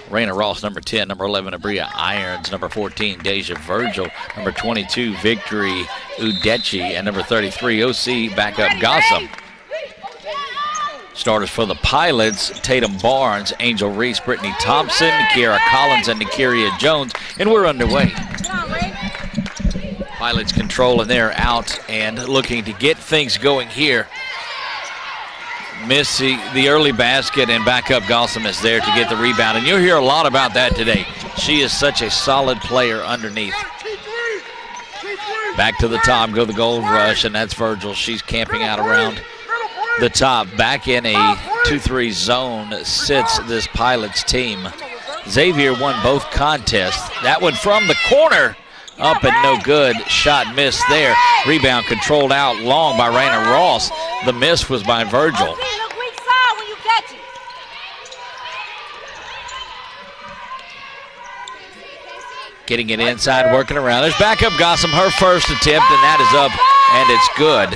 Raina Ross, number 10. Number 11, Abria Irons. Number 14, Deja Virgil. Number 22, Victory Udechi. And number 33, OC backup Gossam. Starters for the Pilots, Tatum Barnes, Angel Reese, Brittany Thompson, Kiara Collins, and Nikiria Jones. And we're underway. Pilots controlling their out and looking to get things going here. Missy, the early basket, and backup Gossam is there to get the rebound. And you'll hear a lot about that today. She is such a solid player underneath. Back to the top, go the gold rush, and that's Virgil. She's camping out around the top. Back in a 2-3 zone sits this Pilots team. Xavier won both contests. That one from the corner. Up and no good. Shot missed there. Rebound controlled out long by Raina Ross. The miss was by Virgil. Getting it inside, working around. There's backup Gossam, her first attempt, and that is up, and it's good.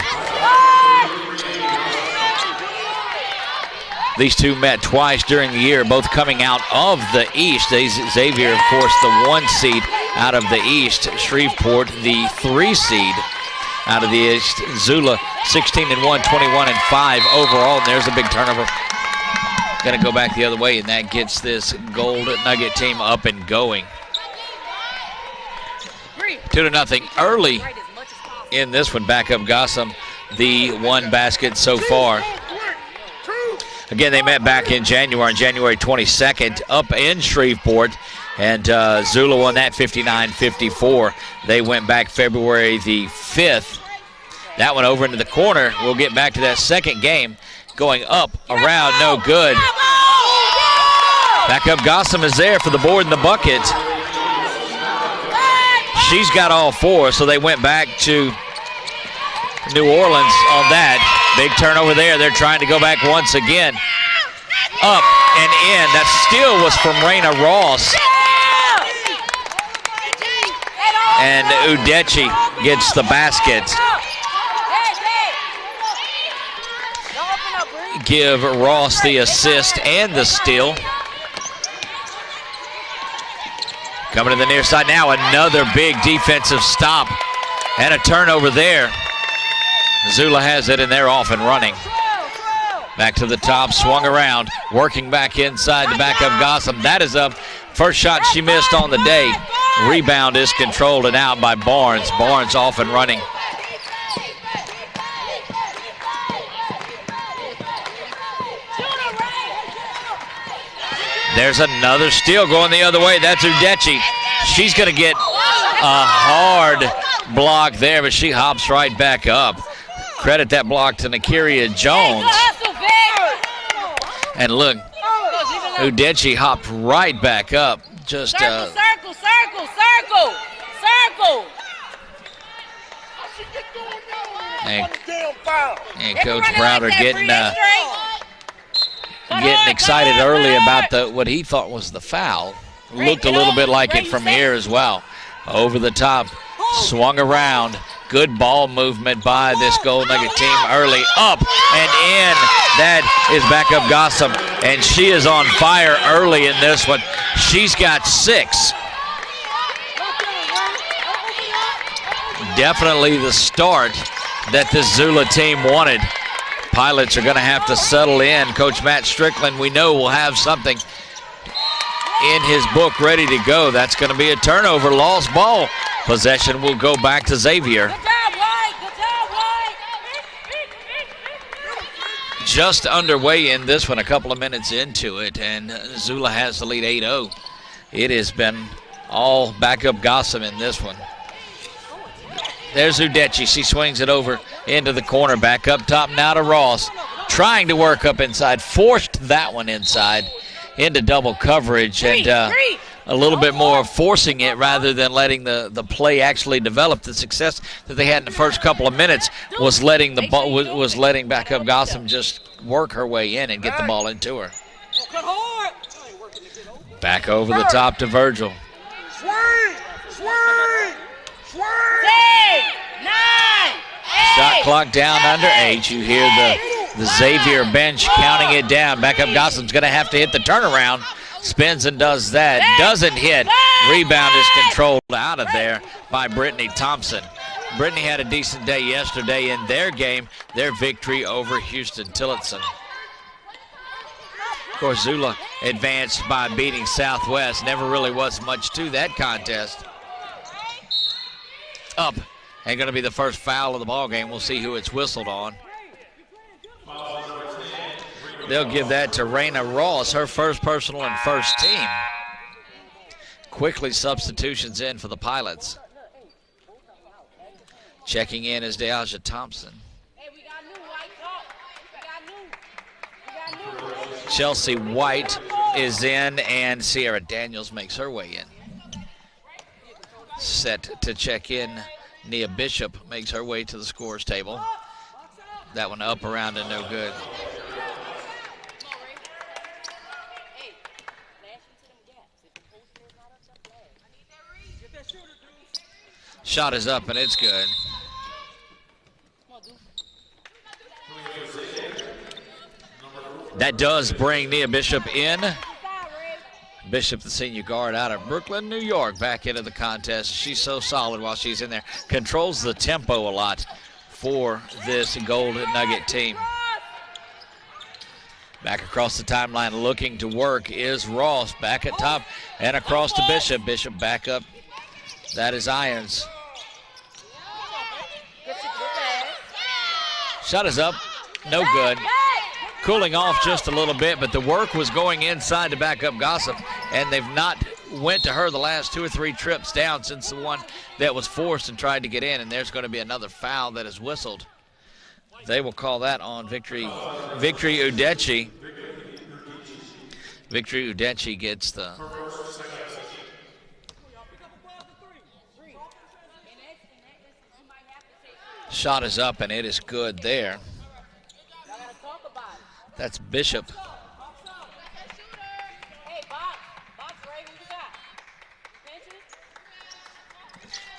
These two met twice during the year, both coming out of the East. Xavier, of course, the 1 seed out of the East. Shreveport, the 3 seed out of the East. Zula, 16-1, 21-5 overall. And there's a big turnover. Going to go back the other way, and that gets this Gold Nugget team up and going. 2-0 early in this one. Backup Gossam, the 1 basket so far. Again, they met back in January, on January 22nd, up in Shreveport, and Zula won that 59-54. They went back February the 5th. That one over into the corner. We'll get back to that second game. Going up, around, no good. Backup Gossam is there for the board and the bucket. She's got all 4, so they went back to New Orleans on that. Big turnover there. They're trying to go back once again. Up and in. That steal was from Raina Ross. And Udechi gets the basket. Give Ross the assist and the steal. Coming to the near side now. Another big defensive stop. And a turnover there. Zula has it, and they're off and running. Back to the top, swung around, working back inside to back up Gossam. That is up. First shot she missed on the day. Rebound is controlled and out by Barnes. Barnes off and running. There's another steal going the other way. That's Udechi. She's going to get a hard block there, but she hops right back up. Credit that block to Nikiria Jones. And look, Udechi hopped right back up. Just circle. And Coach Browder getting excited early about what he thought was the foul. Looked a little bit like it from here as well. Over the top, swung around. Good ball movement by this Gold Nugget team early. Up and in. That is backup Gossam, and she is on fire early in this one. She's got 6. Definitely the start that this Zula team wanted. Pilots are going to have to settle in. Coach Matt Strickland, we know, will have something in his book ready to go. That's going to be a turnover, lost ball. Possession will go back to Xavier. Good job, White. Just underway in this one, a couple of minutes into it, and Zula has the lead 8-0. It has been all backup Gossam in this one. There's Udechi. She swings it over into the corner. Back up top now to Ross. Trying to work up inside. Forced that one inside into double coverage. And a little bit more forcing it rather than letting the play actually develop. The success that they had in the first couple of minutes was letting backup Gossam just work her way in and get the ball into her. Back over the top to Virgil. Shot clock down under 8. You hear the Xavier bench counting it down. Backup Gossam's going to have to hit the turnaround. Spins and does that. Doesn't hit. Rebound is controlled out of there by Brittany Thompson. Brittany had a decent day yesterday in their game, their victory over Houston Tillotson. Of course, Zula advanced by beating Southwest. Never really was much to that contest. Up, and going to be the first foul of the ball game. We'll see who it's whistled on. They'll give that to Raina Ross, her first personal and first team. Quickly substitutions in for the Pilots. Checking in is Deaja Thompson. Chelsea White is in, and Sierra Daniels makes her way in. Set to check in, Nia Bishop makes her way to the scores table. That one up, around, and no good. Shot is up, and it's good. That does bring Nia Bishop in. Bishop, the senior guard out of Brooklyn, New York, back into the contest. She's so solid while she's in there. Controls the tempo a lot for this Gold Nugget team. Back across the timeline looking to work is Ross. Back at top and across to Bishop. Bishop back up. That is Irons. Shot is up. No good. Cooling off just a little bit, but the work was going inside to back up Gossip, and they've not went to her the last 2 or 3 trips down since the one that was forced and tried to get in, and there's going to be another foul that is whistled. They will call that on Victory Udechi. Victory Udechi gets the shot is up, and it is good there. That's Bishop.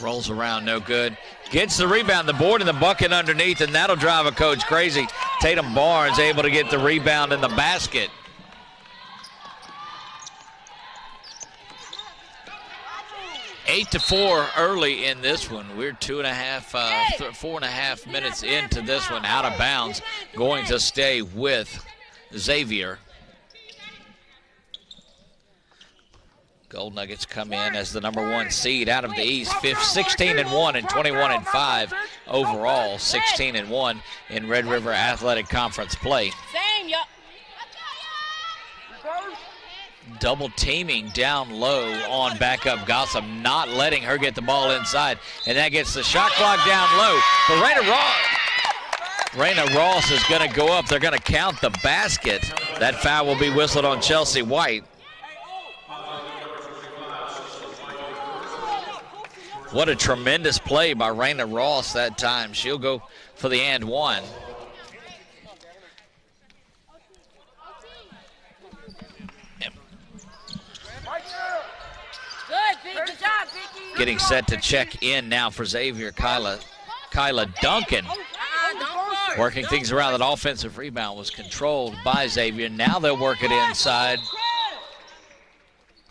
Rolls around, no good. Gets the rebound, the board and the bucket underneath, and that'll drive a coach crazy. Tatum Barnes able to get the rebound in the basket. Eight to 4 early in this one. We're 4.5 minutes into this one. Out of bounds, going to stay with Xavier. Gold Nuggets come in as the #1 seed out of the East. 16-1 and 21-5 overall. 16-1 in Red River Athletic Conference play. Double teaming down low on backup Gossip, not letting her get the ball inside, and that gets the shot clock down low. But Raina Ross is going to go up. They're going to count the basket. That foul will be whistled on Chelsea White. What a tremendous play by Raina Ross that time. She'll go for the and one. Getting set to check in now for Xavier, Kyla Duncan. Working things around. That offensive rebound was controlled by Xavier. Now they'll work it inside.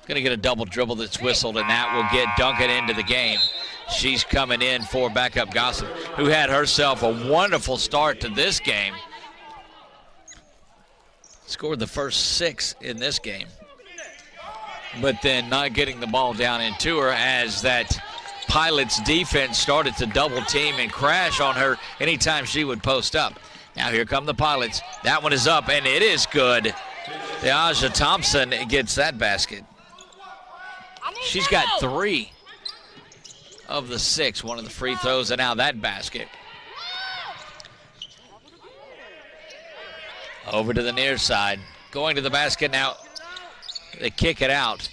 Going to get a double dribble that's whistled, and that will get Duncan into the game. She's coming in for backup Gossip, who had herself a wonderful start to this game. Scored the first 6 in this game, but then not getting the ball down into her as that Pilots defense started to double team and crash on her anytime she would post up. Now here come the Pilots. That one is up, and it is good. Deaja Thompson gets that basket. She's got 3 of the 6, one of the free throws, and now that basket. Over to the near side. Going to the basket now. They kick it out.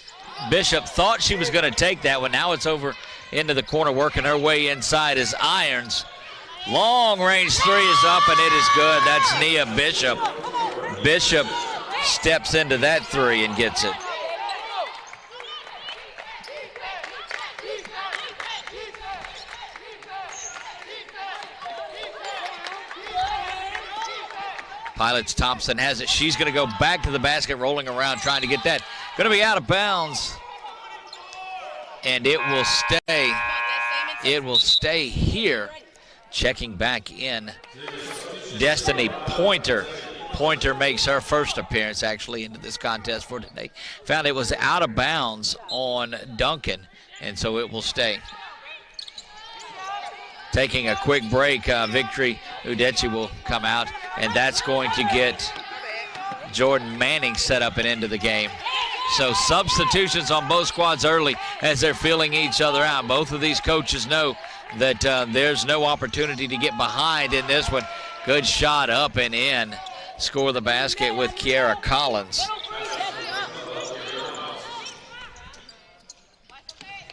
Bishop thought she was going to take that one. Now it's over into the corner, working her way inside is Irons. Long range 3 is up, and it is good. That's Nia Bishop. Bishop steps into that 3 and gets it. Pilots Thompson has it. She's going to go back to the basket, rolling around, trying to get that. Going to be out of bounds. And it will stay. It will stay here. Checking back in. Destiny Pointer. Pointer makes her first appearance actually into this contest for today. Found it was out of bounds on Duncan, and so it will stay. Taking a quick break, Victory Udechi will come out, and that's going to get Jordan Manning set up and into the game. So substitutions on both squads early as they're feeling each other out. Both of these coaches know that there's no opportunity to get behind in this one. Good shot up and in. Score the basket with Kiara Collins.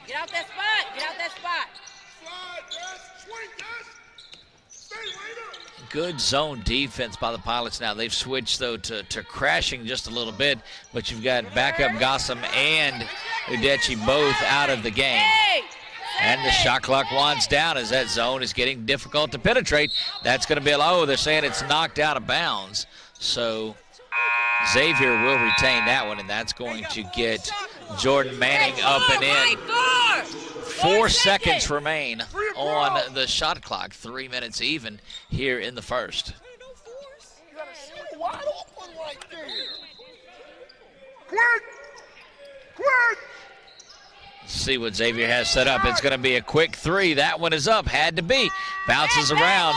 Get out that spot. Get out that spot. Good zone defense by the Pilots now. They've switched, though, to crashing just a little bit, but you've got backup Gossam and Udechi both out of the game. And the shot clock winds down as that zone is getting difficult to penetrate. That's going to be low. They're saying it's knocked out of bounds. So Xavier will retain that one, and that's going to get Jordan Manning up and in. 4 seconds remain on the shot clock. 3 minutes even here in the first. See what Xavier has set up. It's going to be a quick three. That one is up. Had to be. Bounces around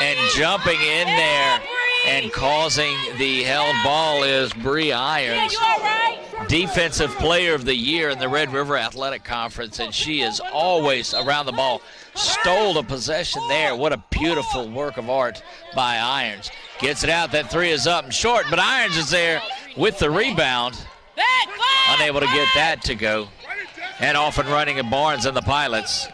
and jumping in there and causing the held ball is Bree Irons. Defensive Player of the Year in the Red River Athletic Conference, and she is always around the ball. Stole the possession there. What a beautiful work of art by Irons. Gets it out. That three is up and short, but Irons is there with the rebound. Unable to get that to go. And off and running at Barnes and the Pilots.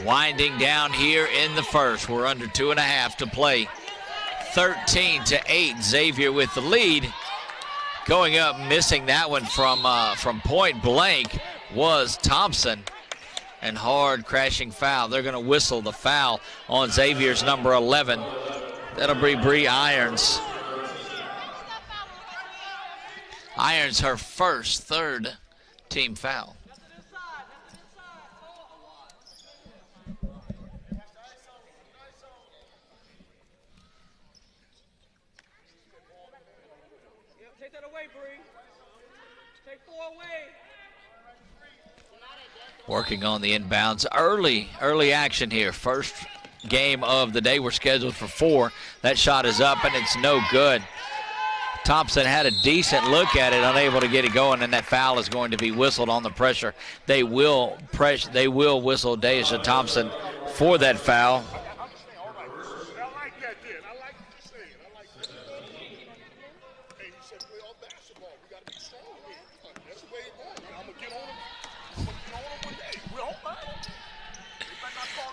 Winding down here in the first. We're under 2.5 to play. 13-8, Xavier with the lead. Going up, missing that one from point blank was Thompson. And hard crashing foul. They're going to whistle the foul on Xavier's number 11. That'll be Bree Irons. Irons her first third team foul. Take that away, Bree. Take 4 away. Working on the inbounds. Early action here. First game of the day. We're scheduled for 4. That shot is up and it's no good. Thompson had a decent look at it, unable to get it going, and that foul is going to be whistled on the pressure. They will whistle Deja Thompson for that foul.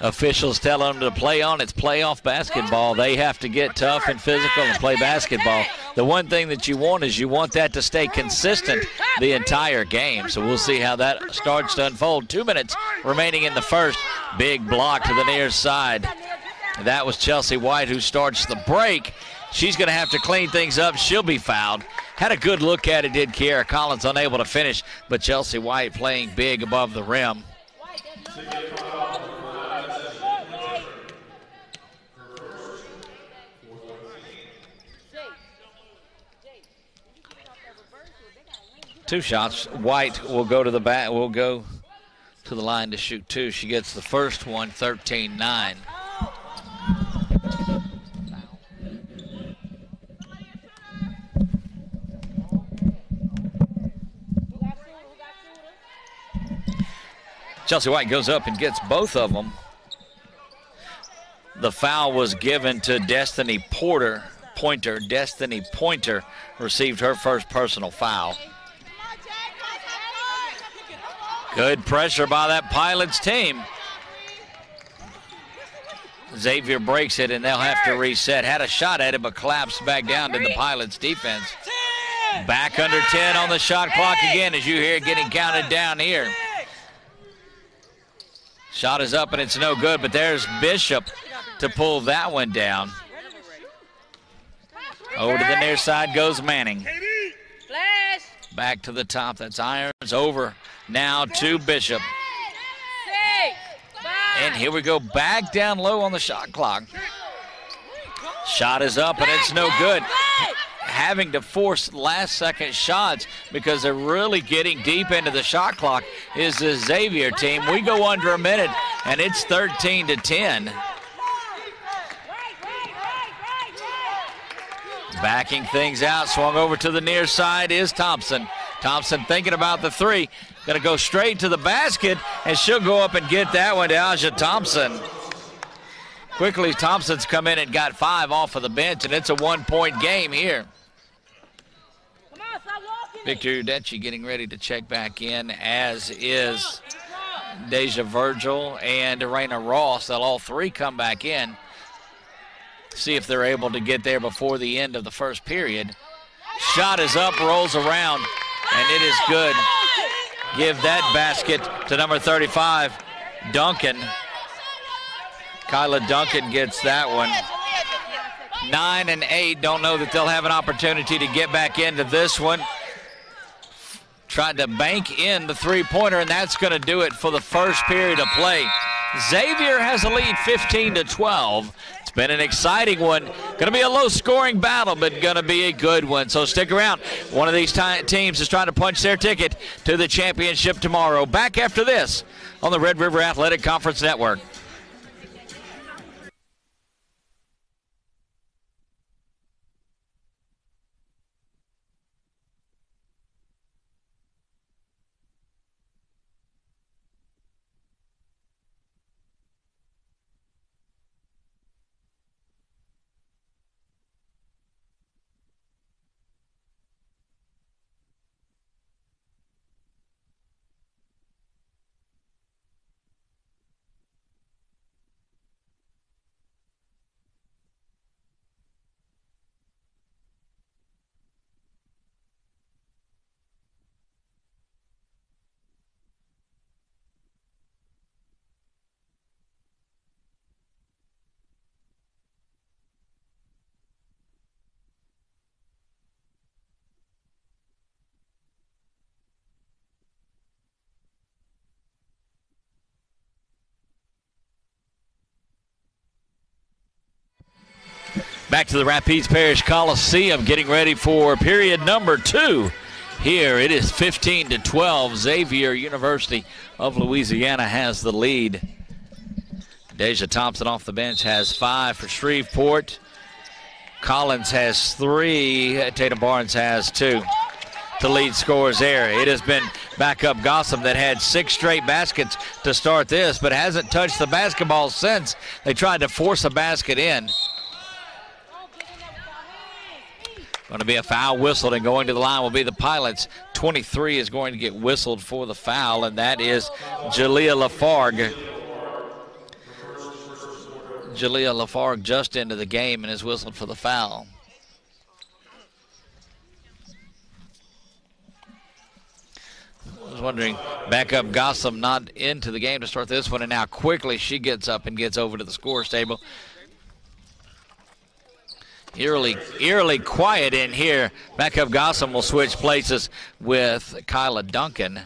Officials tell them to play on. It's playoff basketball. They have to get tough and physical and play basketball. The one thing that you want is you want that to stay consistent the entire game. So we'll see how that starts to unfold. 2 minutes remaining in the first. Big block to the near side. That was Chelsea White who starts the break. She's going to have to clean things up. She'll be fouled. Had a good look at it, did Kiara Collins, unable to finish. But Chelsea White playing big above the rim. Two shots. White will go to the bat. Will go to the line to shoot 2. She gets the first one, 13-9. Chelsea White goes up and gets both of them. The foul was given to Destiny Pointer. Destiny Pointer received her first personal foul. Good pressure by that Pilots team. Xavier breaks it, and they'll have to reset. Had a shot at it, but collapsed back down to the Pilots defense. Back under 10 on the shot clock again, as you hear it getting counted down here. Shot is up, and it's no good, but there's Bishop to pull that one down. Over to the near side goes Manning. Flash. Back to the top. That's Irons. Over now to Bishop. 6, 5. And here we go. Back down low on the shot clock. Shot is up, and it's no good. Having to force last-second shots because they're really getting deep into the shot clock is the Xavier team. We go under a minute, and it's 13-10. Backing things out, swung over to the near side is Thompson. Thompson thinking about the three. Going to go straight to the basket, and she'll go up and get that one to Aja Thompson. Quickly, Thompson's come in and got 5 off of the bench, and it's a 1-point game here. Victor Udechi getting ready to check back in, as is Deja Virgil and Raina Ross. They'll all three come back in. See if they're able to get there before the end of the first period. Shot is up, rolls around, and it is good. Give that basket to number 35, Duncan. Kyla Duncan gets that one. 9 and 8, don't know that they'll have an opportunity to get back into this one. Tried to bank in the three-pointer, and that's going to do it for the first period of play. Xavier has a lead 15-12. It's been an exciting one. Going to be a low-scoring battle, but going to be a good one. So stick around. One of these teams is trying to punch their ticket to the championship tomorrow. Back after this on the Red River Athletic Conference Network. Back to the Rapides Parish Coliseum, getting ready for period number 2. Here it is 15-12. Xavier University of Louisiana has the lead. Deja Thompson off the bench has 5 for Shreveport. Collins has 3. Tatum Barnes has 2. The lead scorers there. It has been backup Gossam that had 6 straight baskets to start this, but hasn't touched the basketball since. They tried to force a basket in. Going to be a foul whistled, and going to the line will be the Pilots. 23 is going to get whistled for the foul, and that is Jalea Lafargue. Jalea Lafargue just into the game and is whistled for the foul. I was wondering, backup Gossam not into the game to start this one, and now quickly she gets up and gets over to the scorer's table. Eerily quiet in here. Backup Gossam will switch places with Kyla Duncan.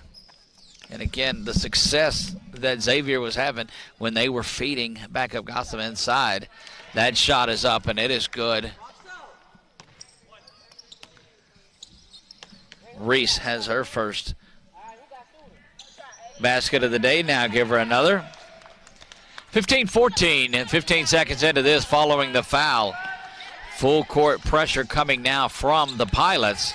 And again, the success that Xavier was having when they were feeding backup Gossam inside. That shot is up, and it is good. Reese has her first basket of the day. Now give her another. 15-14 and 15 seconds into this following the foul. Full court pressure coming now from the Pilots.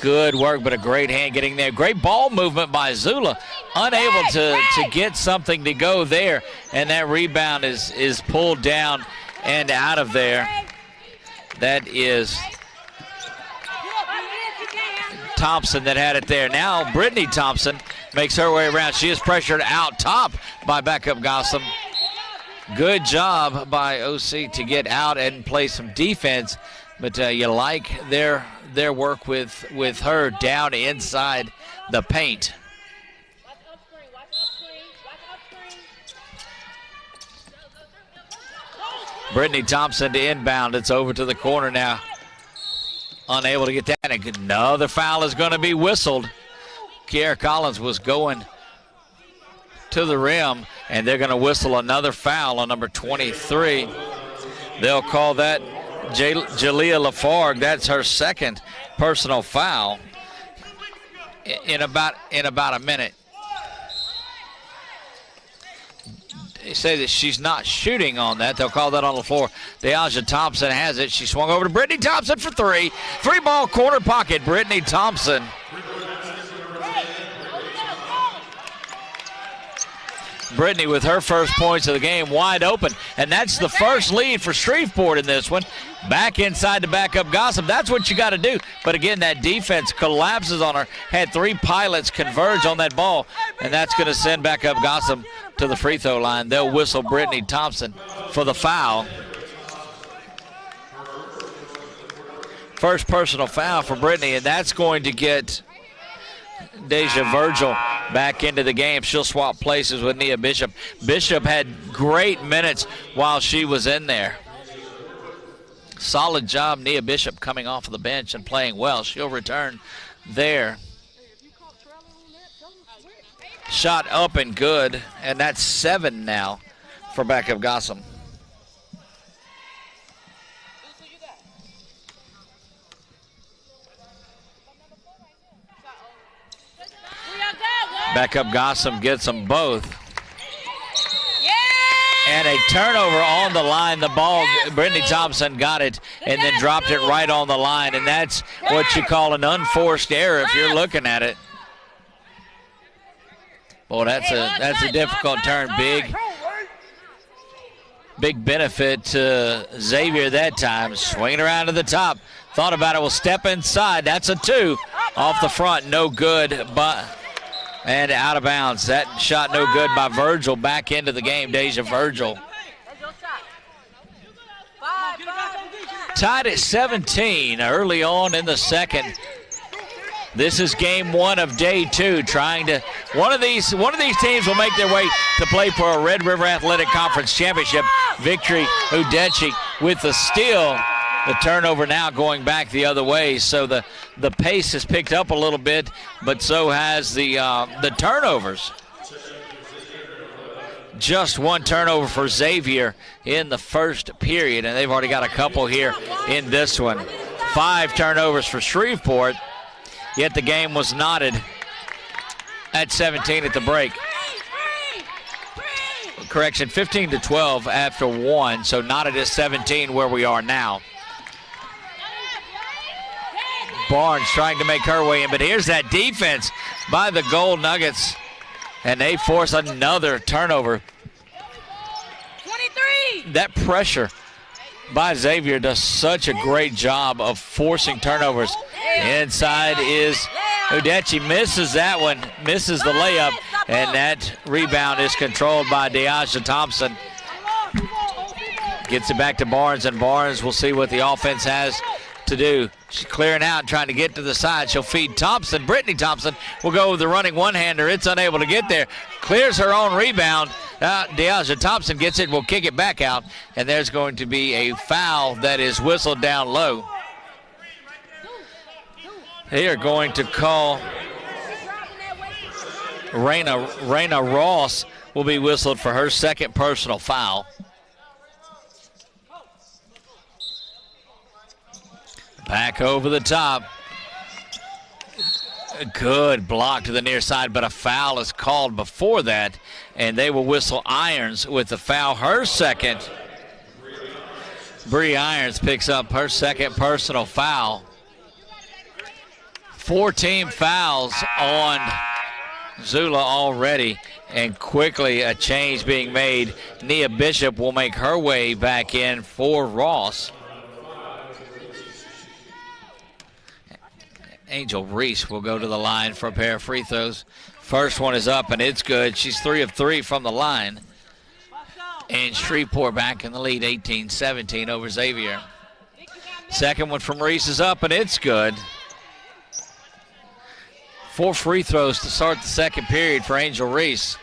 Good work, but a great hand getting there. Great ball movement by Zula. Unable to get something to go there. And that rebound is pulled down and out of there. That is Thompson that had it there. Now Brittany Thompson makes her way around. She is pressured out top by backup Gossam. Good job by OC to get out and play some defense, but you like their work with her down inside the paint. Brittany Thompson to inbound. It's over to the corner now. Unable to get that. Another foul is going to be whistled. Kiara Collins was going to the rim, and they're going to whistle another foul on number 23. They'll call that Jalea Lafargue. That's her second personal foul in about a minute. They say that she's not shooting on that. They'll call that on the floor. Deaja Thompson has it. She swung over to Brittany Thompson for three. Free ball, corner pocket, Brittany Thompson. Brittany with her first points of the game, wide open. And that's the first lead for Shreveport in this one. Back inside to back up Gossam. That's what you got to do. But again, that defense collapses on her. Had three pilots converge on that ball. And that's going to send back up Gossam to the free throw line. They'll whistle Brittany Thompson for the foul. First personal foul for Brittany, and that's going to get Deja Virgil back into the game. She'll swap places with Nia Bishop. Bishop had great minutes while she was in there. Solid job, Nia Bishop, coming off of the bench and playing well. She'll return there. Shot up and good, and that's 7 now for backup Gossam. Backup Gossam gets them both. And a turnover on the line. The ball, Brittany Thompson got it and then dropped it right on the line. And that's what you call an unforced error if you're looking at it. Boy, that's a difficult turn. Big benefit to Xavier that time. Swinging around to the top. Thought about it. Will step inside. That's a 2 off the front. No good, and out of bounds. That shot no good by Virgil. Back into the game, Deja Virgil. Tied at 17 early on in the second. This is game 1 of day 2. One of these teams will make their way to play for a Red River Athletic Conference Championship. Victory, Udechi with the steal. The turnover now going back the other way, so the pace has picked up a little bit, but so has the turnovers. Just one turnover for Xavier in the first period, and they've already got a couple here in this one. 5 turnovers for Shreveport, yet the game was knotted at 17 at the break. Correction, 15-12 after 1, so knotted at 17 where we are now. Barnes trying to make her way in, but here's that defense by the Gold Nuggets, and they force another turnover. 23. That pressure by Xavier does such a great job of forcing turnovers. Inside is Udechi, misses that one, misses the layup, and that rebound is controlled by Deaja Thompson. Gets it back to Barnes, and Barnes will see what the offense has to do. She's clearing out and trying to get to the side. She'll feed Thompson. Brittany Thompson will go with the running one-hander. It's unable to get there. Clears her own rebound. Deaja Thompson gets it, will kick it back out, and there's going to be a foul that is whistled down low. They are going to call Raina Ross will be whistled for her second personal foul. Back over the top. A good block to the near side, but a foul is called before that, and they will whistle Irons with the foul, her second. Bree Irons picks up her second personal foul. 4 team fouls on Zula already, and quickly a change being made. Nia Bishop will make her way back in for Ross. Angel Reese will go to the line for a pair of free throws. First one is up, and it's good. She's 3 of 3 from the line. And Shreveport back in the lead, 18-17 over Xavier. Second one from Reese is up, and it's good. 4 free throws to start the second period for Angel Reese.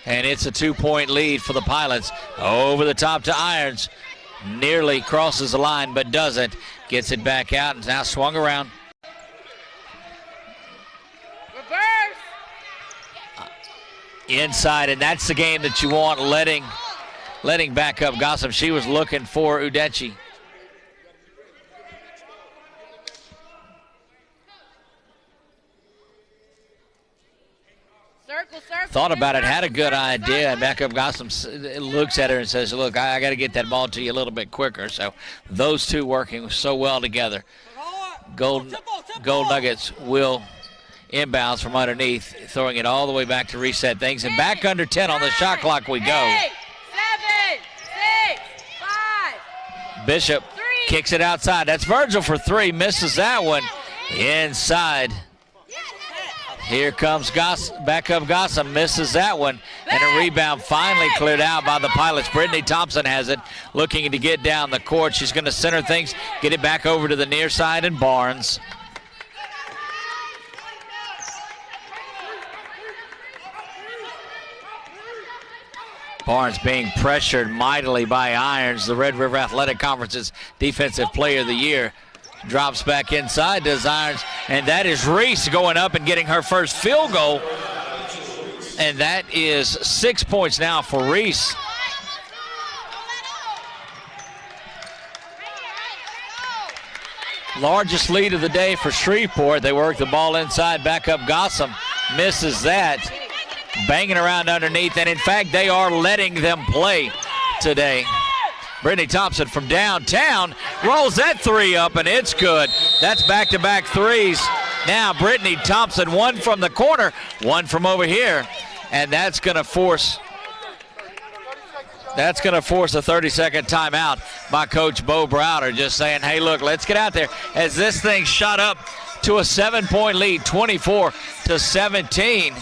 And it's a 2-point lead for the Pilots. Over the top to Irons. Nearly crosses the line, but doesn't. Gets it back out and now swung around. Reverse. Inside, and that's the game that you want, letting back up Gossam. She was looking for Udechi. Circle, circle. Thought about it, had a good idea, and back up Gossam looks at her and says, look, I got to get that ball to you a little bit quicker. So those two working so well together. Gold Nuggets will inbounds from underneath, throwing it all the way back to reset things. And back under 10 on the shot clock we go. 8, 7, 6, 5. Bishop kicks it outside. That's Virgil for three. Misses that one. Inside. Here comes back up Gossam. Misses that one. And a rebound finally cleared out by the Pilots. Brittany Thompson has it, looking to get down the court. She's going to center things, get it back over to the near side, and Barnes. Barnes being pressured mightily by Irons, the Red River Athletic Conference's Defensive Player of the Year. Drops back inside, does Irons, and that is Reese going up and getting her first field goal. And that is 6 points now for Reese. Largest lead of the day for Shreveport. They work the ball inside, back up Gossam. Misses that. Banging around underneath, and in fact, they are letting them play today. Brittany Thompson from downtown rolls that three up, and it's good. That's back-to-back threes. Now Brittany Thompson, one from the corner, one from over here, and that's going to force a 30-second timeout by Coach Bo Browder, just saying, hey, look, let's get out there as this thing shot up to a 7-point lead, 24-17.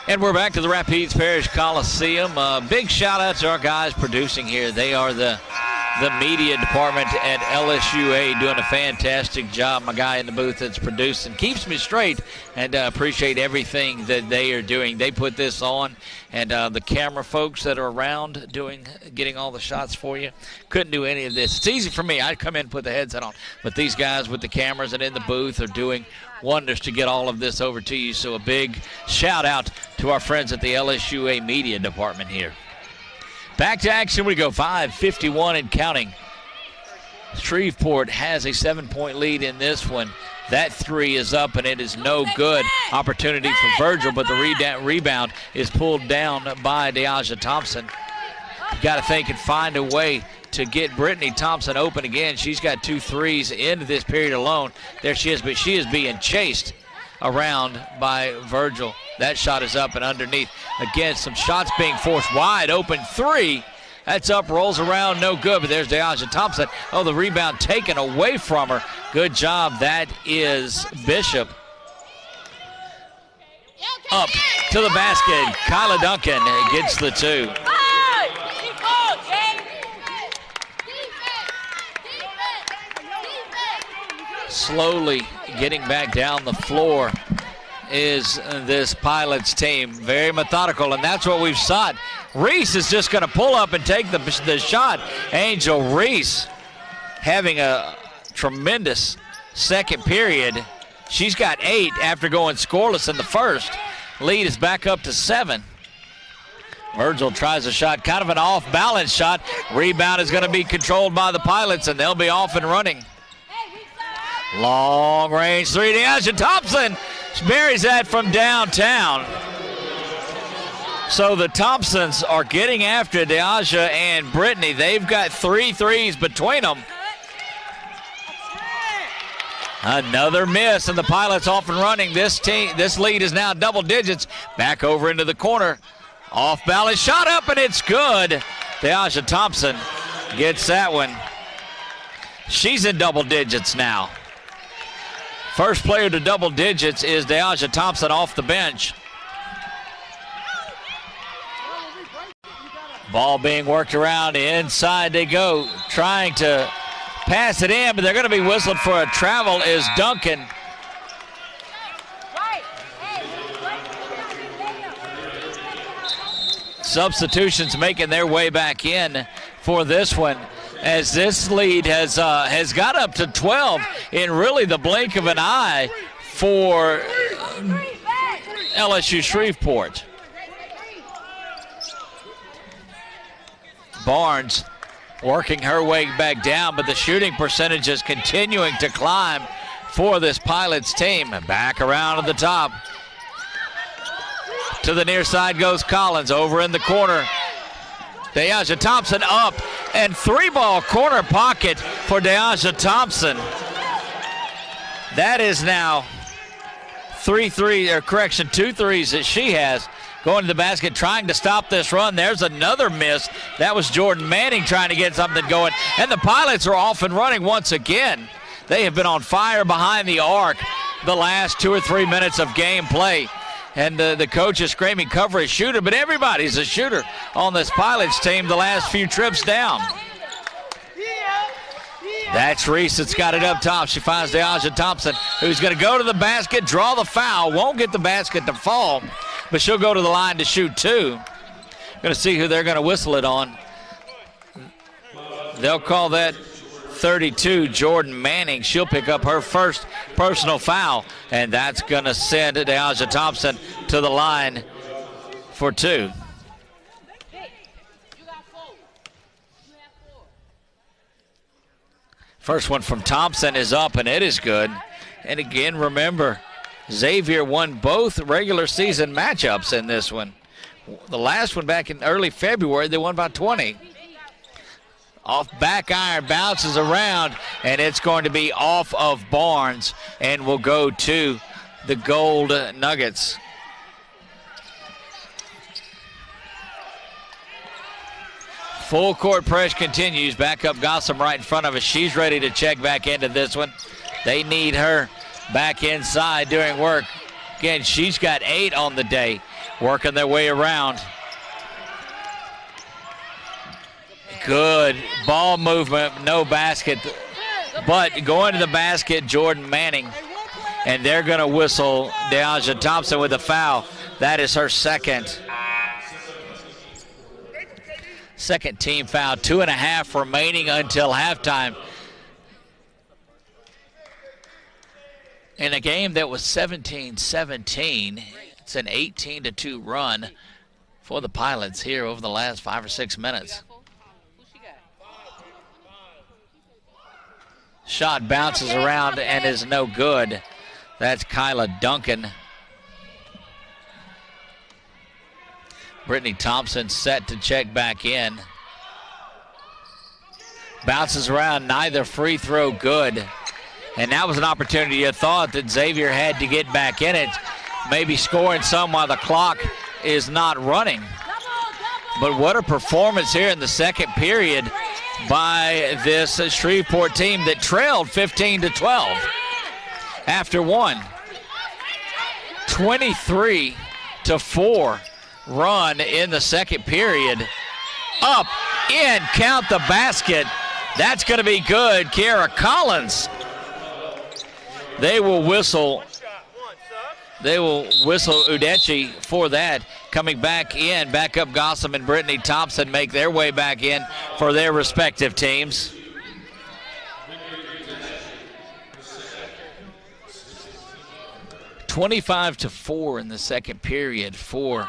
And we're back to the Rapides Parish Coliseum. Big shout out to our guys producing here. They are the media department at LSUA, doing a fantastic job. My guy in the booth that's producing keeps me straight, and appreciate everything that they are doing. They put this on, and the camera folks that are around getting all the shots for you couldn't do any of this. It's easy for me. I'd come in and put the headset on, but these guys with the cameras and in the booth are doing wonders to get all of this over to you. So a big shout out to our friends at the LSUA media department here. Back to action we go, 5:51 and counting. Shreveport has a 7-point lead in this one. That three is up, and it is no good. Opportunity for Virgil, but the rebound is pulled down by DeAja Thompson. You've got to think and find a way to get Brittany Thompson open again. She's got 2 threes into this period alone. There she is, but she is being chased around by Virgil. That shot is up and underneath. Again, some shots being forced wide open. 3. That's up, rolls around, no good, but there's DeAja Thompson. Oh, the rebound taken away from her. Good job. That is Bishop. Up to the basket. Kyla Duncan gets the 2. Slowly getting back down the floor is this Pilots team. Very methodical, and that's what we've sought. Reese is just going to pull up and take the shot. Angel Reese having a tremendous second period. She's got 8 after going scoreless in the first. Lead is back up to 7. Virgil tries a shot, kind of an off-balance shot. Rebound is going to be controlled by the Pilots, and they'll be off and running. Long range 3. DeAja Thompson buries that from downtown. So the Thompsons are getting after DeAja and Brittany. They've got 3 threes between them. Another miss, and the Pilots off and running. This lead is now double digits. Back over into the corner. Off balance shot up, and it's good. DeAja Thompson gets that one. She's in double digits now. First player to double digits is Deaja Thompson off the bench. Ball being worked around. Inside they go. Trying to pass it in, but they're going to be whistled for a travel is Duncan. Substitutions making their way back in for this one, as this lead has got up to 12 in really the blink of an eye for LSU Shreveport. Barnes working her way back down, but the shooting percentage is continuing to climb for this Pilots team. Back around to the top. To the near side goes Collins, over in the corner. Deaja Thompson up, and 3-ball corner pocket for Deaja Thompson. That is now 2 threes that she has. Going to the basket, trying to stop this run. There's another miss. That was Jordan Manning trying to get something going. And the Pilots are off and running once again. They have been on fire behind the arc the last 2 or 3 minutes of game play. And the coach is screaming, cover a shooter, but everybody's a shooter on this Pilots team the last few trips down. That's Reese that's got it up top. She finds Deaja Thompson, who's going to go to the basket, draw the foul, won't get the basket to fall, but she'll go to the line to shoot 2. Going to see who they're going to whistle it on. They'll call that 32, Jordan Manning. She'll pick up her first personal foul, and that's going to send Deaja Thompson to the line for 2. First one from Thompson is up, and it is good. And again, remember, Xavier won both regular season matchups in this one. The last one back in early February, they won by 20. Off back iron, bounces around, and it's going to be off of Barnes and will go to the Gold Nuggets. Full court press continues. Back up Gossam right in front of us. She's ready to check back into this one. They need her back inside doing work. Again, she's got 8 on the day, working their way around. Good ball movement, no basket, but going to the basket, Jordan Manning, and they're going to whistle Deaja Thompson with a foul. That is her second team foul. 2.5 remaining until halftime. In a game that was 17-17, it's an 18-2 run for the Pilots here over the last 5 or 6 minutes. Shot bounces around and is no good. That's Kyla Duncan. Brittany Thompson set to check back in. Bounces around, neither free throw good. And that was an opportunity you thought that Xavier had to get back in it. Maybe scoring some while the clock is not running. But what a performance here in the second period by this Shreveport team that trailed 15-12 after one. 23-4 run in the second period. Up, in, count the basket. That's going to be good. Kiara Collins. They will whistle Udechi for that. Coming back in, back up Gossam and Brittany Thompson make their way back in for their respective teams. (25-4) in the second period for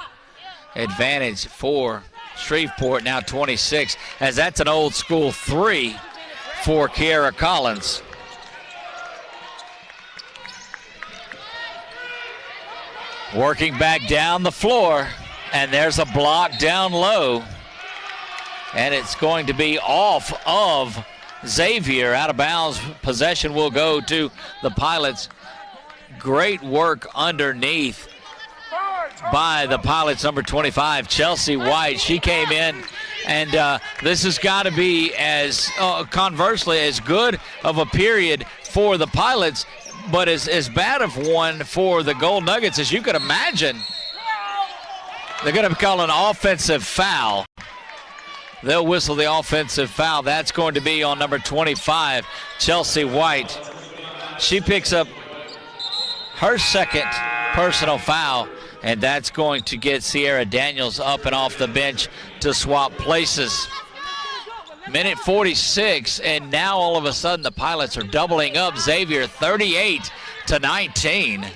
advantage for Shreveport. Now 26, as that's an old school 3 for Kiara Collins. Working back down the floor, and there's a block down low. And it's going to be off of Xavier. Out of bounds, possession will go to the Pilots. Great work underneath by the Pilots, number 25, Chelsea White. She came in, and this has got to be, as conversely, as good of a period for the Pilots but as bad of one for the Gold Nuggets as you could imagine. They're going to call an offensive foul. They'll whistle the offensive foul. That's going to be on number 25, Chelsea White. She picks up her second personal foul, and that's going to get Sierra Daniels up and off the bench to swap places. Minute 46, and now all of a sudden the Pilots are doubling up. Xavier 38-19.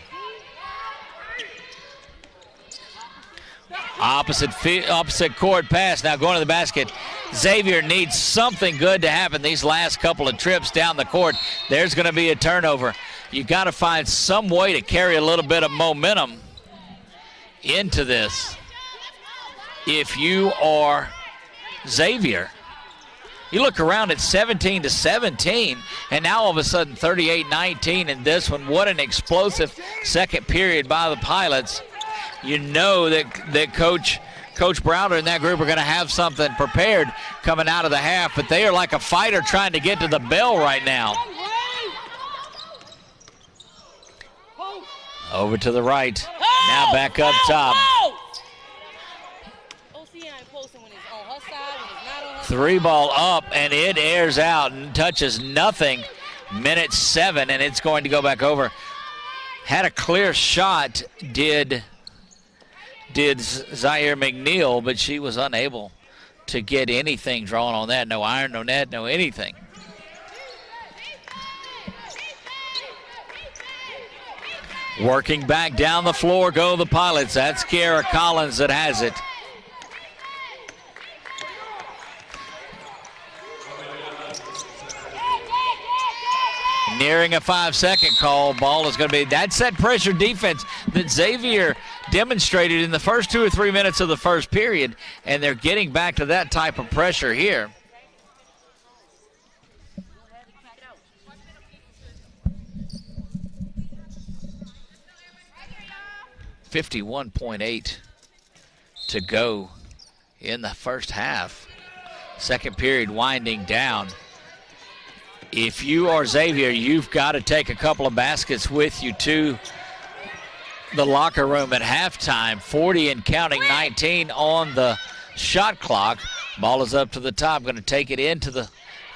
Opposite court pass, now going to the basket. Xavier needs something good to happen these last couple of trips down the court. There's going to be a turnover. You got to find some way to carry a little bit of momentum into this. If you are Xavier, you look around at 17-17, and now all of a sudden 38-19 in this one. What an explosive second period by the Pilots. You know that Coach Browder and that group are going to have something prepared coming out of the half, but they are like a fighter trying to get to the bell right now. Over to the right. Now back up top. Three ball up, and it airs out and touches nothing. Minute 7, and it's going to go back over. Had a clear shot, did Zaire McNeil, but she was unable to get anything drawn on that. No iron, no net, no anything. Working back down the floor go the Pilots. That's Kiara Collins that has it. Nearing a 5-second call. Ball is going to be, that's that pressure defense that Xavier demonstrated in the first 2 or 3 minutes of the first period, and they're getting back to that type of pressure here. .8 to go in the first half. Second period winding down. If you are Xavier, you've got to take a couple of baskets with you to the locker room at halftime. 40 and counting, 19 on the shot clock. Ball is up to the top, going to take it into the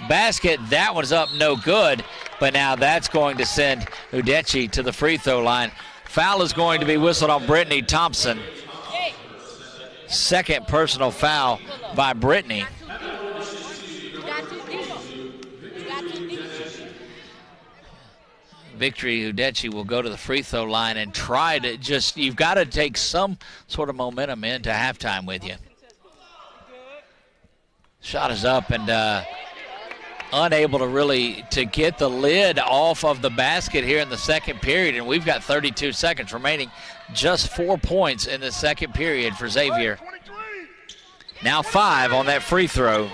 basket. That one's up, no good, but now that's going to send Udechi to the free throw line. Foul is going to be whistled on Brittany Thompson. Second personal foul by Brittany. Victory Udechi will go to the free throw line and try to just, you've got to take some sort of momentum into halftime with you. Shot is up and unable to really to get the lid off of the basket here in the second period, and we've got 32 seconds remaining. Just 4 points in the second period for Xavier. Now 5 on that free throw.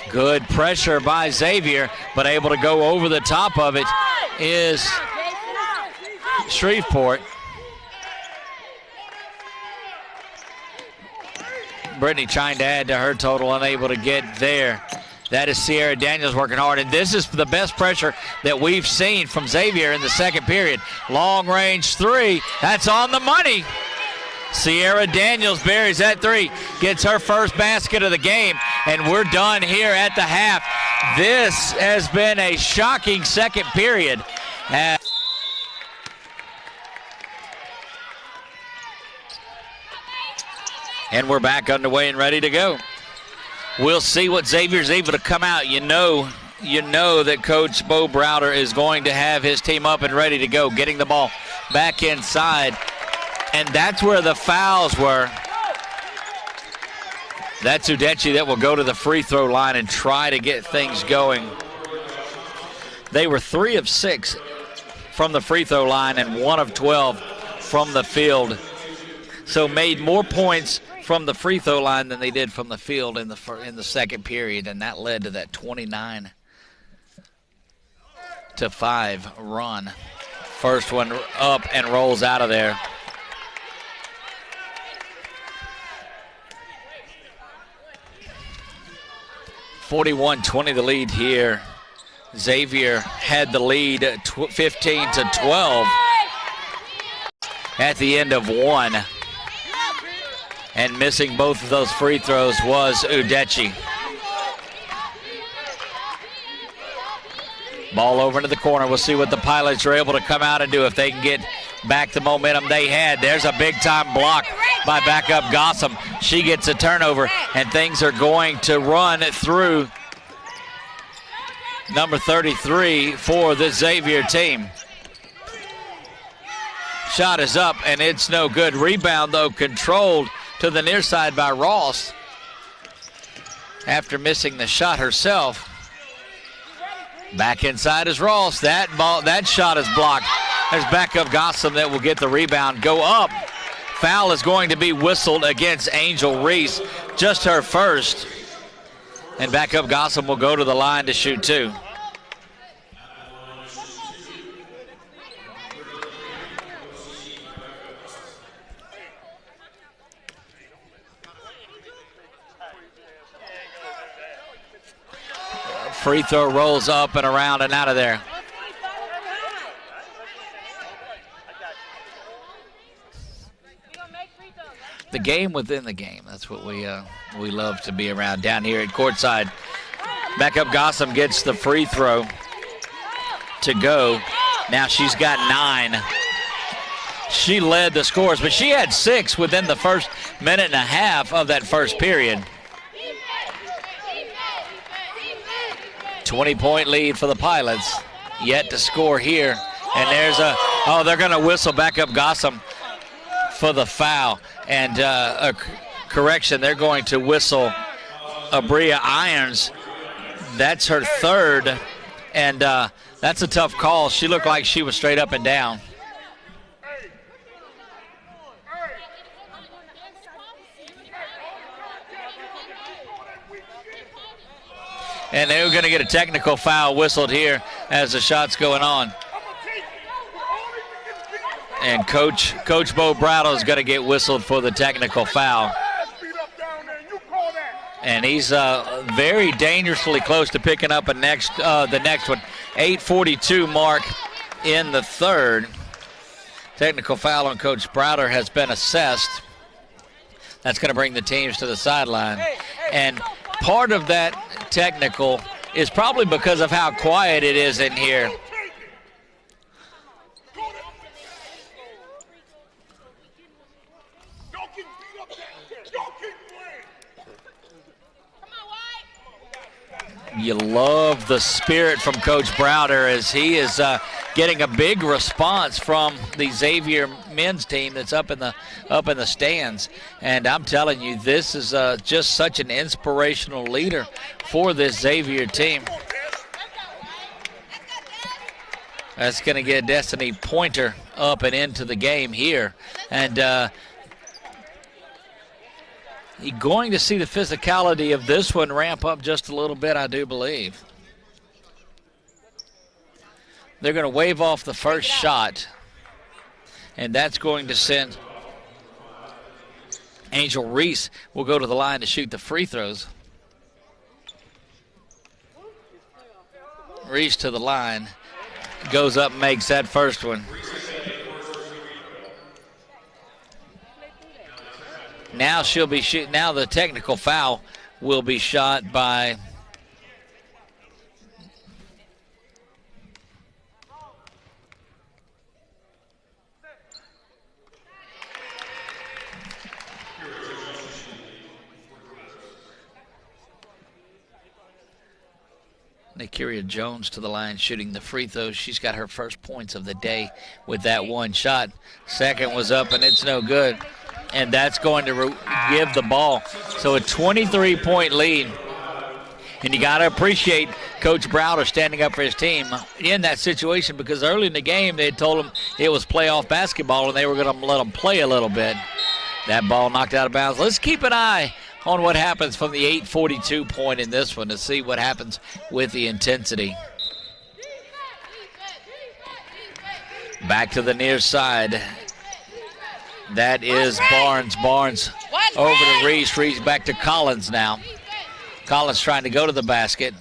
Good pressure by Xavier, but able to go over the top of it is Shreveport. Brittany trying to add to her total, unable to get there. That is Sierra Daniels working hard, and this is the best pressure that we've seen from Xavier in the second period. Long range three, that's on the money. Sierra Daniels buries that three, gets her first basket of the game, and we're done here at the half. This has been a shocking second period. And we're back underway and ready to go. We'll see what Xavier's able to come out. You know that Coach Bo Browder is going to have his team up and ready to go, getting the ball back inside. And that's where the fouls were. That's Udechi that will go to the free throw line and try to get things going. They were 3 of 6 from the free throw line and 1 of 12 from the field. So made more points from the free throw line than they did from the field in the second period, and that led to that 29-5 run. First one up and rolls out of there. 41-20 the lead here. Xavier had the lead 15-12 at the end of one. And missing both of those free throws was Udechi. Ball over into the corner. We'll see what the Pilots are able to come out and do if they can get back the momentum they had. There's a big-time block by backup Gossam. She gets a turnover, and things are going to run through number 33 for the Xavier team. Shot is up, and it's no good. Rebound, though, controlled to the near side by Ross after missing the shot herself. Back inside is Ross. That shot is blocked. There's backup Gossam that will get the rebound. Go up. Foul is going to be whistled against Angel Reese. Just her first. And backup Gossam will go to the line to shoot two. Free throw rolls up and around and out of there. The game within the game. That's what we love to be around down here at courtside. Backup Gossam gets the free throw to go. Now she's got 9. She led the scores, but she had 6 within the first minute and a half of that first period. 20-point lead for the Pilots. Yet to score here. And there's they're going to whistle backup Gossam for the foul. And a correction, they're going to whistle Abria Irons. That's her third. And that's a tough call. She looked like she was straight up and down. And they're going to get a technical foul whistled here as the shot's going on. And Coach Bo Browder is going to get whistled for the technical foul. And he's very dangerously close to picking up the next one. 8:42 mark in the third. Technical foul on Coach Browder has been assessed. That's going to bring the teams to the sideline. And part of that technical is probably because of how quiet it is in here. You love the spirit from Coach Browder as he is getting a big response from the Xavier men's team that's up in the stands. And I'm telling you, this is just such an inspirational leader for this Xavier team. That's going to get Destiny Pointer up and into the game here. And you're going to see the physicality of this one ramp up just a little bit, I do believe. They're going to wave off the first shot, and that's going to send Angel Reese will go to the line to shoot the free throws. Reese to the line, goes up and makes that first one. Now she'll be shooting. Now the technical foul will be shot by Nikaria Jones to the line shooting the free throws. She's got her first points of the day with that one shot. Second was up and it's no good. And that's going to give the ball. So a 23-point lead. And you got to appreciate Coach Browder standing up for his team in that situation, because early in the game they had told him it was playoff basketball and they were going to let them play a little bit. That ball knocked out of bounds. Let's keep an eye on what happens from the 8:42 point in this one to see what happens with the intensity. Back to the near side. That is Barnes. Barnes over to Reese. Reese back to Collins now. Collins trying to go to the basket.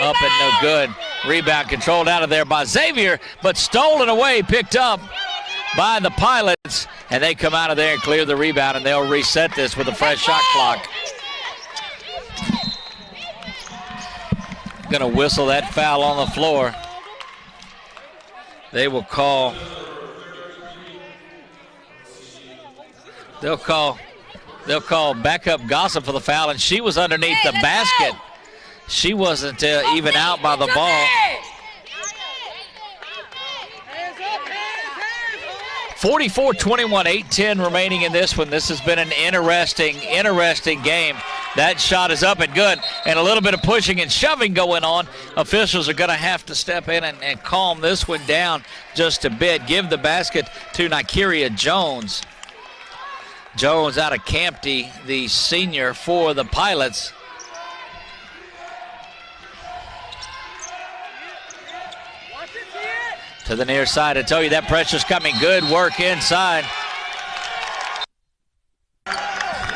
Up and no good. Rebound controlled out of there by Xavier, but stolen away, picked up by the Pilots. And they come out of there and clear the rebound, and they'll reset this with a fresh shot clock. Going to whistle that foul on the floor. They will call. They'll call backup Gossip for the foul, and she was underneath the basket. She wasn't even out by the ball. 44-21, 8-10 remaining in this one. This has been an interesting game. That shot is up and good, and a little bit of pushing and shoving going on. Officials are going to have to step in and calm this one down just a bit. Give the basket to Nikeria Jones. Jones out of Campty, the senior for the Pilots. To the near side. I tell you, that pressure's coming. Good work inside.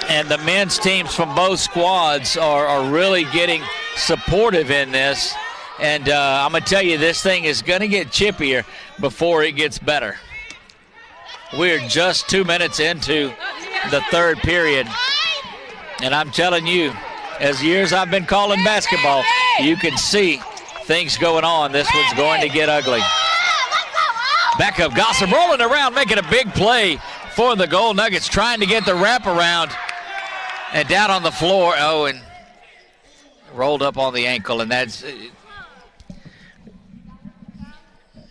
And the men's teams from both squads are really getting supportive in this. And I'm going to tell you, this thing is going to get chippier before it gets better. We're just 2 minutes into the third period. And I'm telling you, as years I've been calling basketball, you can see things going on. This one's going to get ugly. Back up Gossip, rolling around, making a big play for the Gold Nuggets, trying to get the wraparound. And down on the floor, and rolled up on the ankle. And that's,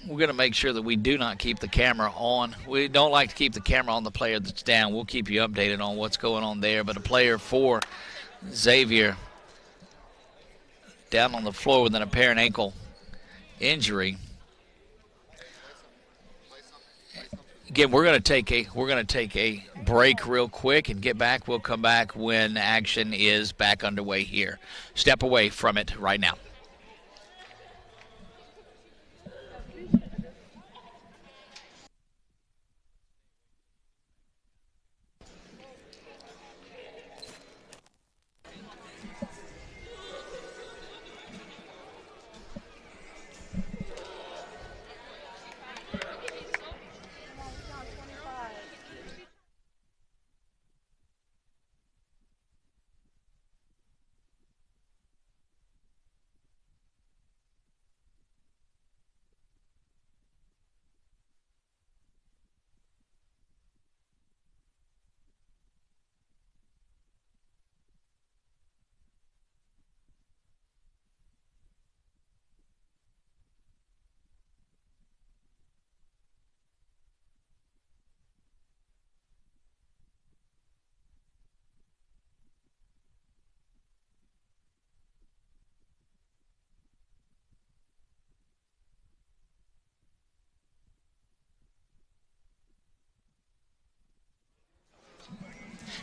we're going to make sure that we do not keep the camera on. We don't like to keep the camera on the player that's down. We'll keep you updated on what's going on there. But a player for Xavier down on the floor with an apparent ankle injury. Again, we're going to take a break real quick and get back. We'll come back when action is back underway here. Step away from it right now.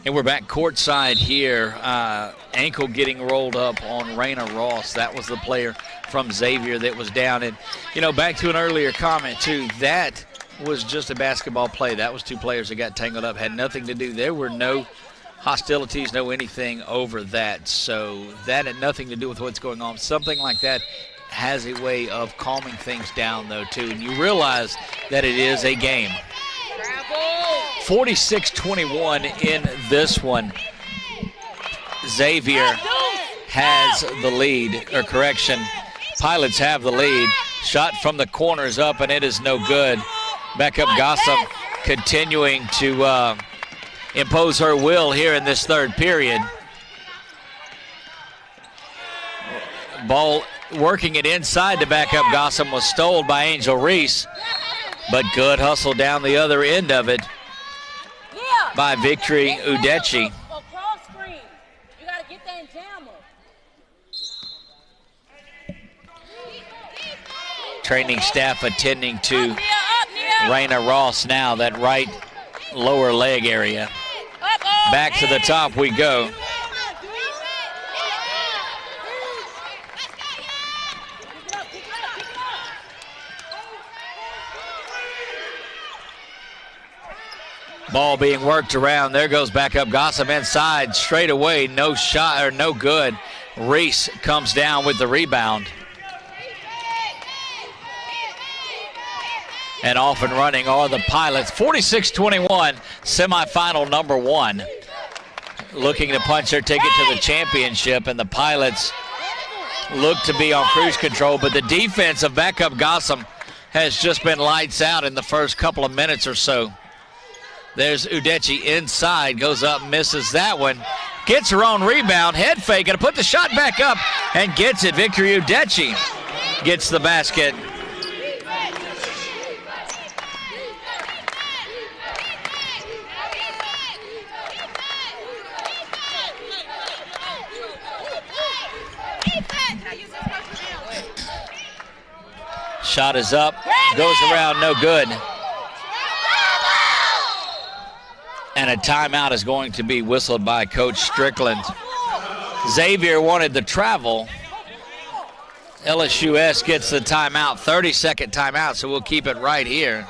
And we're back courtside here. Ankle getting rolled up on Raina Ross. That was the player from Xavier that was down. And, back to an earlier comment, too, that was just a basketball play. That was two players that got tangled up, had nothing to do. There were no hostilities, no anything over that. So that had nothing to do with what's going on. Something like that has a way of calming things down, though, too. And you realize that it is a game. 46-21 in this one. Xavier has the lead, or correction, Pilots have the lead. Shot from the corners up, and it is no good. Back up Gossip, continuing to impose her will here in this third period. Ball working it inside to back up Gossip was stolen by Angel Reese, but good hustle down the other end of it by Victory Udechi. Training staff attending to Raina Ross now, that right lower leg area. Back to the top we go. Ball being worked around. There goes back up Gossip inside straight away. No shot, or no good. Reese comes down with the rebound. And off and running are the Pilots. 46-21, semifinal number 1. Looking to punch their ticket to the championship, and the Pilots look to be on cruise control, but the defense of backup Gossam has just been lights out in the first couple of minutes or so. There's Udechi inside, goes up, misses that one. Gets her own rebound, head fake, and put the shot back up and gets it. Victory Udechi gets the basket. Shot is up, goes around, no good. And a timeout is going to be whistled by Coach Strickland. Xavier wanted the travel. LSUS gets the timeout, 30-second timeout, so we'll keep it right here.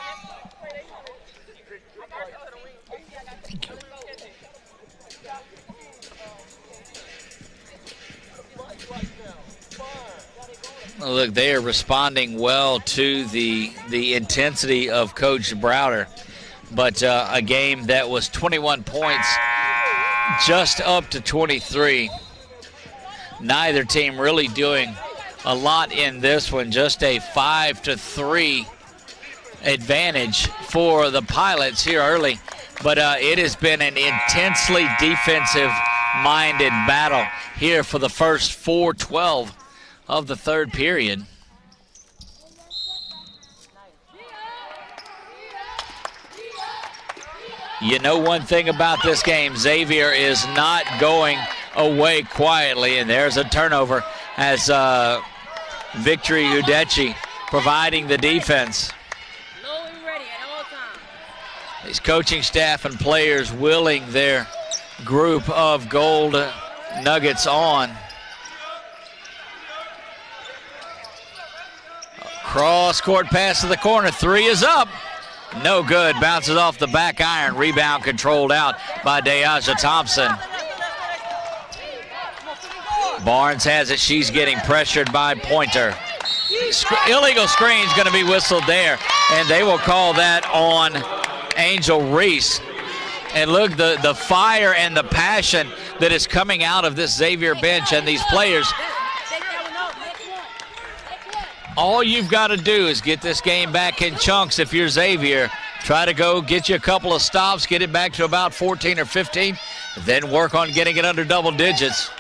Look, they are responding well to the intensity of Coach Browder. But a game that was 21 points, just up to 23. Neither team really doing a lot in this one. Just a 5-3 advantage for the Pilots here early. But it has been an intensely defensive-minded battle here for the first 4:12 of the third period. You know one thing about this game, Xavier is not going away quietly, and there's a turnover as Victory Udechi providing the defense. These coaching staff and players willing their group of gold nuggets on. Cross-court pass to the corner. 3 is up. No good. Bounces off the back iron. Rebound controlled out by Deaja Thompson. Barnes has it. She's getting pressured by Pointer. Illegal screen's going to be whistled there, and they will call that on Angel Reese. And look, the fire and the passion that is coming out of this Xavier bench and these players. All you've got to do is get this game back in chunks if you're Xavier. Try to go get you a couple of stops, get it back to about 14 or 15, then work on getting it under double digits.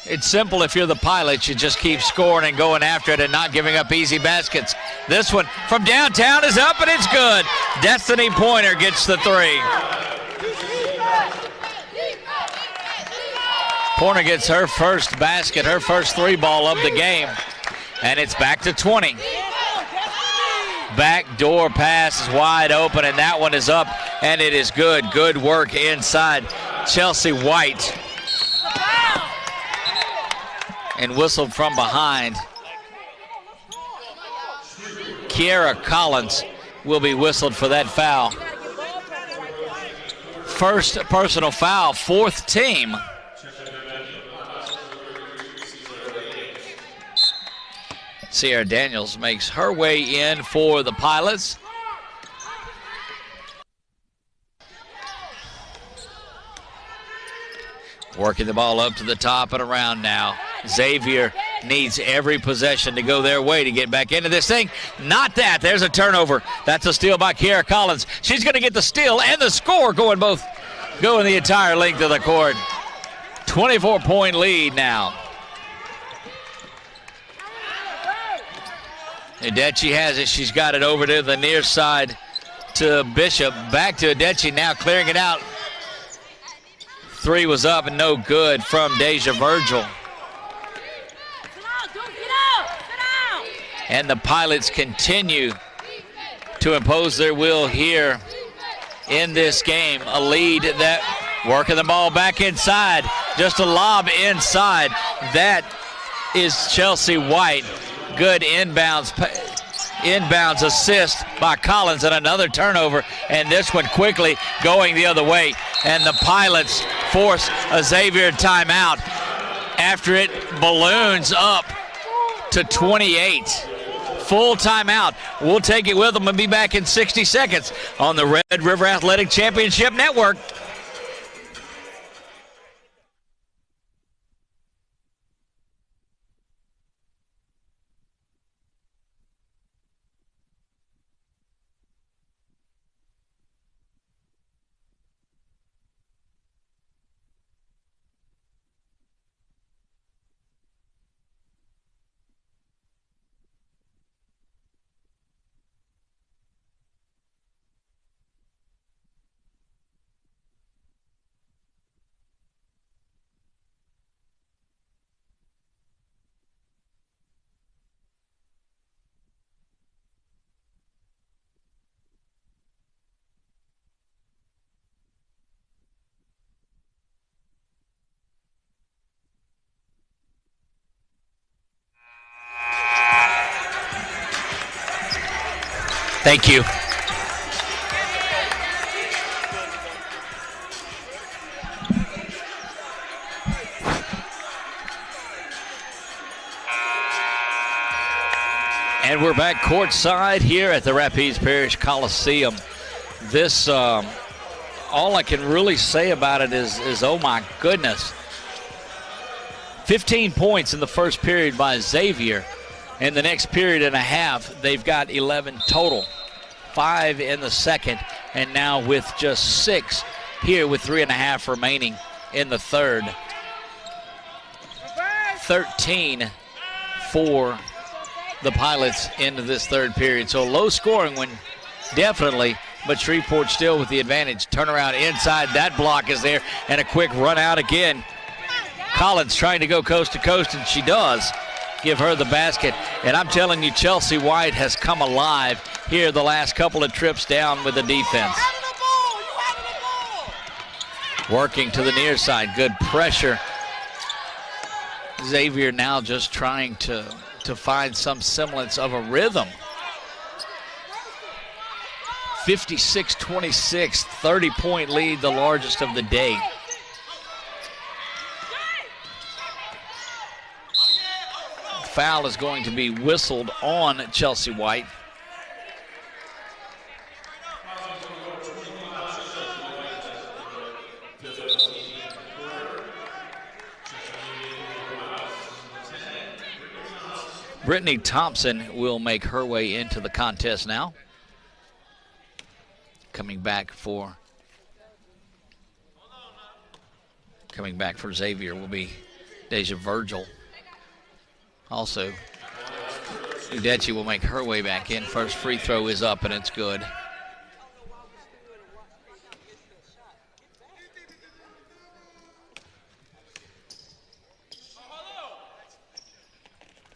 It's simple if you're the Pilots. You just keep scoring and going after it and not giving up easy baskets. This one from downtown is up, and it's good. Destiny Pointer gets the 3. Pointer gets her first basket, her first 3-ball of the game. And it's back to 20. Backdoor pass is wide open, and that one is up, and it is good. Good work inside Chelsea White. And whistled from behind. Kiera Collins will be whistled for that foul. First personal foul, 4th team. Sierra Daniels makes her way in for the Pilots. Working the ball up to the top and around now. Xavier needs every possession to go their way to get back into this thing. Not that. There's a turnover. That's a steal by Kiera Collins. She's going to get the steal and the score going the entire length of the court. 24-point lead now. Udechi has it. She's got it over to the near side to Bishop. Back to Udechi now, clearing it out. 3 was up and no good from Deja Virgil. And the Pilots continue to impose their will here in this game. A lead that working the ball back inside. Just a lob inside. That is Chelsea White. Good inbounds assist by Collins, and another turnover, and this one quickly going the other way, and the Pilots force a Xavier timeout. after it balloons up to 28. Full timeout. We'll take it with them and be back in 60 seconds on the Red River Athletic Championship Network. Thank you. And we're back courtside here at the Rapides Parish Coliseum. This, all I can really say about it is oh my goodness. 15 points in the first period by Xavier. In the next period and a half, they've got 11 total. 5 in the second, and now with just 6 here with 3.5 remaining in the third. 13 for the Pilots into this third period. So low scoring one, definitely, but Shreveport still with the advantage. Turnaround inside, that block is there, and a quick run out again. Collins trying to go coast to coast, and she does. Give her the basket. And I'm telling you, Chelsea White has come alive here the last couple of trips down with the defense. Working to the near side. Good pressure. Xavier now just trying to find some semblance of a rhythm. 56-26, 30-point lead, the largest of the day. Foul is going to be whistled on Chelsea White. Brittany Thompson will make her way into the contest now. Coming back for Xavier will be Deja Virgil. Also, Udechi will make her way back in. First free throw is up, and it's good.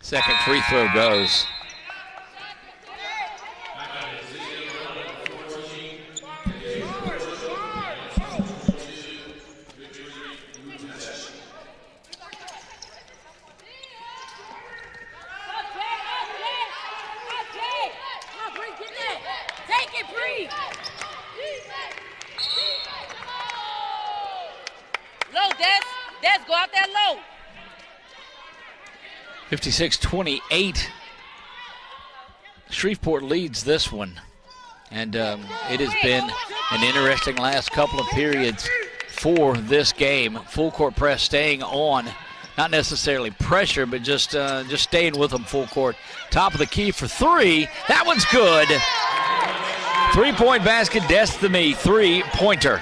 Second free throw goes. Low, Des, go out there low. 56-28. Shreveport leads this one. And it has been an interesting last couple of periods for this game. Full court press staying on. Not necessarily pressure, but just staying with them full court. Top of the key for three. That one's good. 3-point basket, Destiny, three-pointer.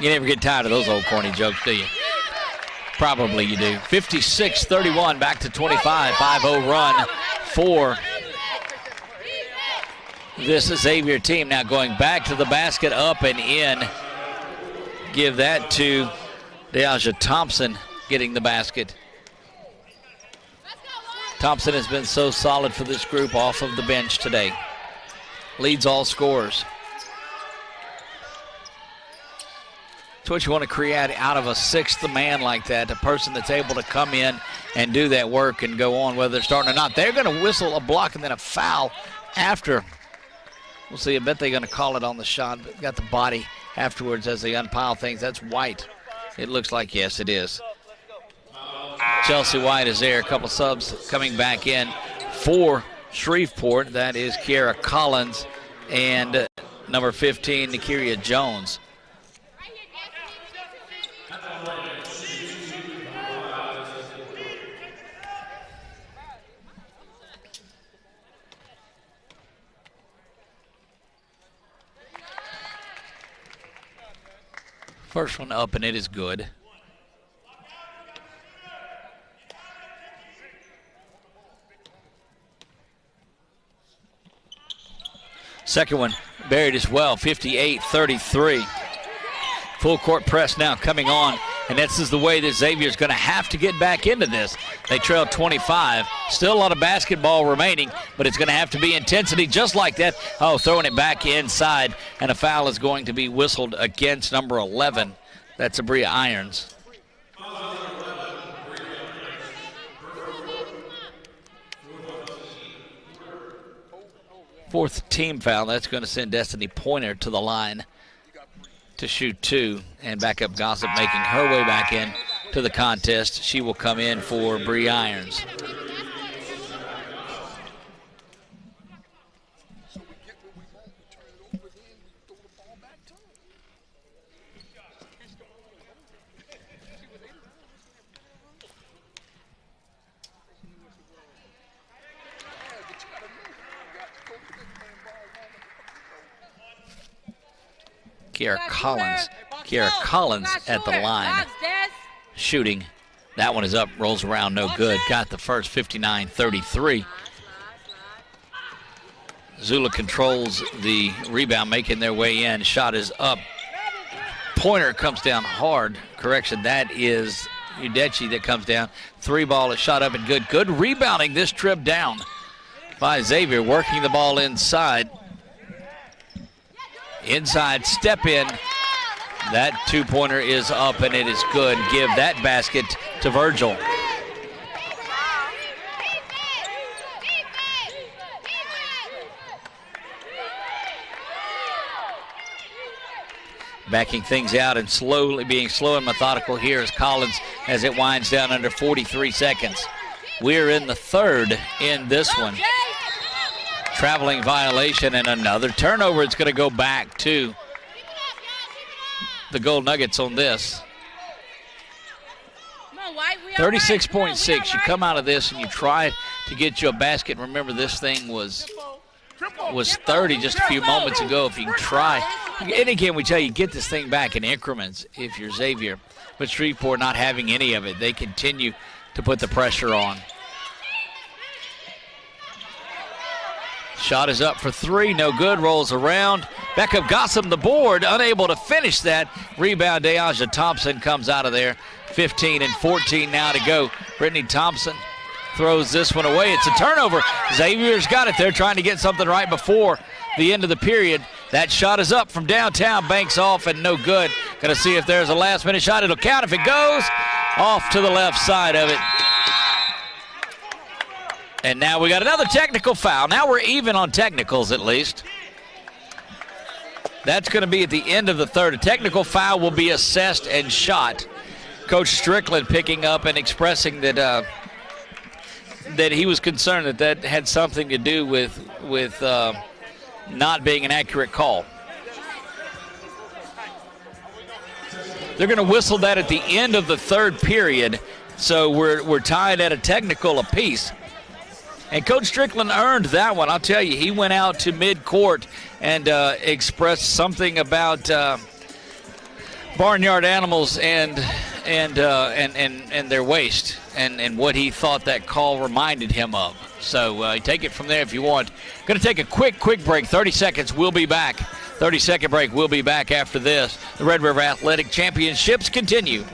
You never get tired of those old corny jokes, do you? Probably you do. 56-31, back to 25. 5-0 run for this Xavier team. Now going back to the basket, up and in. Give that to Deaja Thompson getting the basket. Thompson has been so solid for this group off of the bench today. Leads all scorers. It's what you want to create out of a sixth man like that, a person that's able to come in and do that work and go on, whether they're starting or not. They're going to whistle a block and then a foul after. We'll see. I bet they're going to call it on the shot, but got the body afterwards as they unpile things. That's White. It looks like, yes, it is. Chelsea White is there. A couple subs coming back in for Shreveport. That is Kiara Collins and number 15, Nikiria Jones. First one up, and it is good. Second one buried as well, 58-33. Full court press now coming on, and this is the way that Xavier's going to have to get back into this. They trail 25. Still a lot of basketball remaining, but it's going to have to be intensity just like that. Oh, throwing it back inside, and a foul is going to be whistled against number 11. That's Abria Irons. Fourth team foul. That's going to send Destiny Pointer to the line to shoot two. And backup Gossip making her way back in to the contest. She will come in for Bree Irons. Kiara Collins at the line. Shooting. That one is up, rolls around, no good. Got the first, 59-33. Zula controls the rebound, making their way in. Shot is up. Pointer comes down hard. Correction, that is Udechi that comes down. Three ball is shot up and good. Good rebounding this trip down by Xavier, working the ball inside. Inside step in. That two-pointer is up and it is good. Give that basket to Virgil. Backing things out and being slow and methodical here is Collins as it winds down under 43 seconds. We're in the third in this one. Traveling violation and another turnover. It's going to go back to the Gold Nuggets on this. 36.6. You come out of this and you try to get you a basket. Remember, this thing was 30 just a few moments ago. If you can try, and again, we tell you, get this thing back in increments if you're Xavier. But Shreveport not having any of it. They continue to put the pressure on. Shot is up for three, no good, rolls around. Backup Gossam the board, unable to finish that. Rebound, Deaja Thompson comes out of there. 15 and 14 now to go. Brittany Thompson throws this one away. It's a turnover. Xavier's got it there, trying to get something right before the end of the period. That shot is up from downtown, banks off and no good. Gonna see if there's a last minute shot. It'll count if it goes. Off to the left side of it. And now we got another technical foul. Now we're even on technicals at least. That's going to be at the end of the third. A technical foul will be assessed and shot. Coach Strickland picking up and expressing that that he was concerned that had something to do with not being an accurate call. They're going to whistle that at the end of the third period, so we're tied at a technical apiece. And Coach Strickland earned that one. I'll tell you, he went out to midcourt and expressed something about barnyard animals and their waste and what he thought that call reminded him of. So take it from there if you want. Going to take a quick break. 30 seconds. We'll be back. 30-second break. We'll be back after this. The Red River Athletic Championships continue.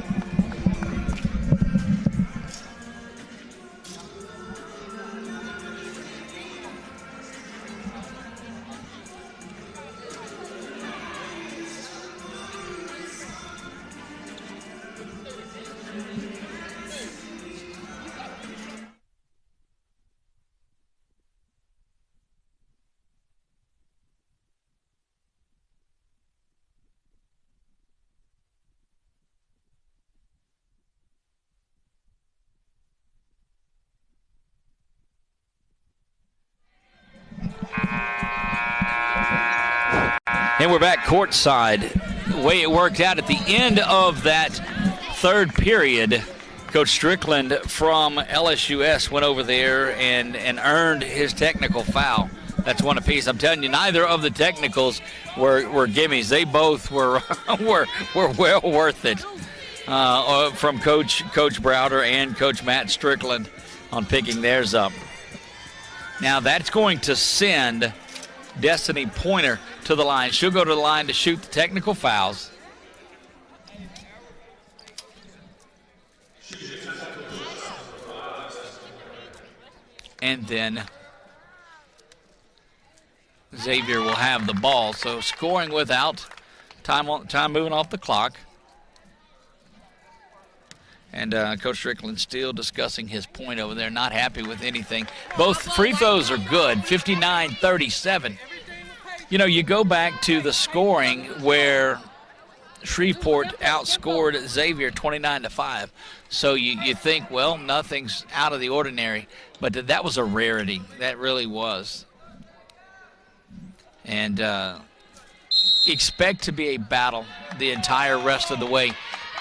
And we're back courtside. The way it worked out at the end of that third period, Coach Strickland from LSUS went over there and earned his technical foul. That's one apiece. I'm telling you, neither of the technicals were gimmies. They both were were well worth it from Coach Browder and Coach Matt Strickland on picking theirs up. Now that's going to send Destiny Pointer to the line. She'll go to the line to shoot the technical fouls. And then Xavier will have the ball. So scoring without time moving off the clock. And Coach Strickland still discussing his point over there, not happy with anything. Both free throws are good, 59-37. You know, you go back to the scoring where Shreveport outscored Xavier 29-5. So you think, well, nothing's out of the ordinary. But that was a rarity. That really was. And expect to be a battle the entire rest of the way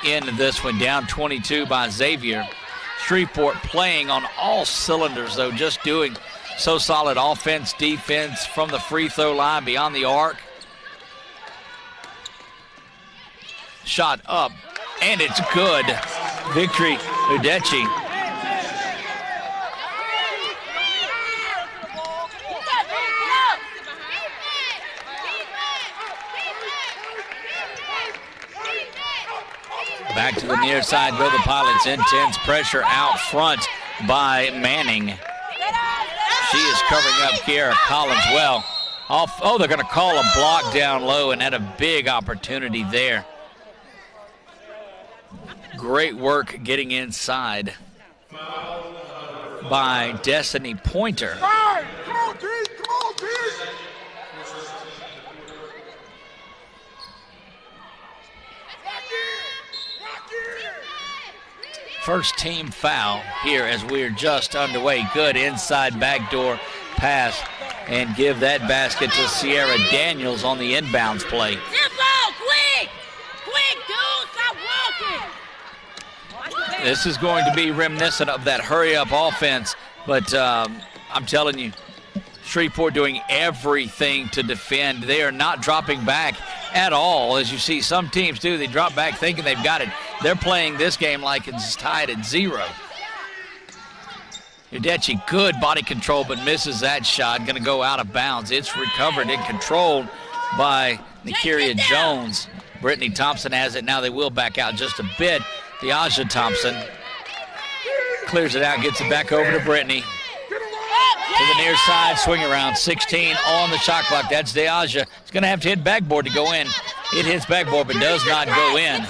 in this one. Down 22 by Xavier. Shreveport playing on all cylinders, though, just doing so solid offense, defense from the free throw line beyond the arc. Shot up, and it's good. Victory Udechi. Back to the near side go the Pilots. Intense pressure out front by Manning. She is covering up Kiara Collins well. They're going to call a block down low, and had a big opportunity there. Great work getting inside by Destiny Pointer. First team foul here as we're just underway. Good inside backdoor pass, and give that basket to Sierra Daniels on the inbounds play. Quick, dude, stop walking. This is going to be reminiscent of that hurry-up offense, but I'm telling you, Shreveport doing everything to defend. They are not dropping back at all. As you see some teams do, they drop back thinking they've got it. They're playing this game like it's tied at 0. Udechi, good body control, but misses that shot. Going to go out of bounds. It's recovered and controlled by Nakiria Jones. Brittany Thompson has it. Now they will back out just a bit. Deaja Thompson clears it out, gets it back over to Brittany. To the near side, swing around, 16 on the shot clock. That's Deaja. It's going to have to hit backboard to go in. It hits backboard, but does not go in.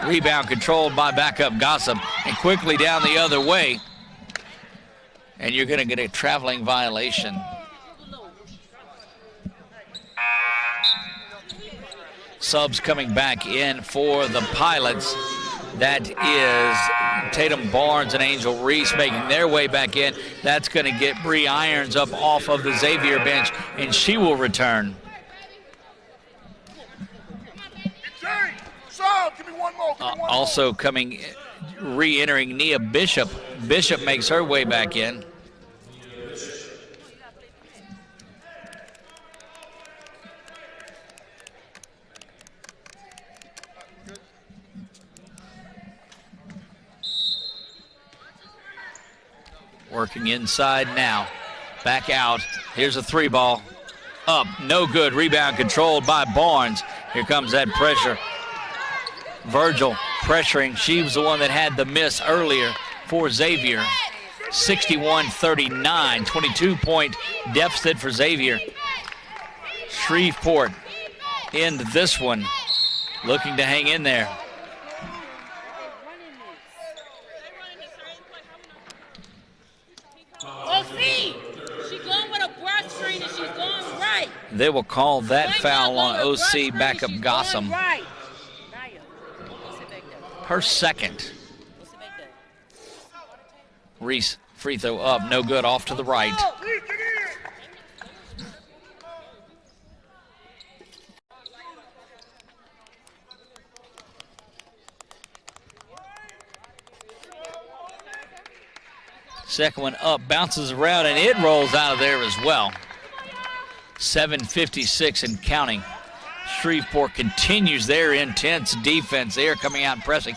Rebound controlled by backup Gossip, and quickly down the other way. And you're going to get a traveling violation. Subs coming back in for the Pilots. That is Tatum Barnes and Angel Reese making their way back in. That's going to get Bree Irons up off of the Xavier bench, and she will return. Also coming, re-entering Nia Bishop. Bishop makes her way back in. Working inside now. Back out. Here's a 3-ball. Up, no good. Rebound controlled by Barnes. Here comes that pressure. Virgil pressuring. She was the one that had the miss earlier for Xavier. 61-39, 22-point deficit for Xavier. Shreveport in this one, looking to hang in there. She's going with a brush screen and she's going right. They will call that foul on OC backup Gossam. Right. Her second. Reese, free throw up, no good, off to the right. Second one up, bounces around, and it rolls out of there as well. 7:56 and counting. Shreveport continues their intense defense. They are coming out and pressing.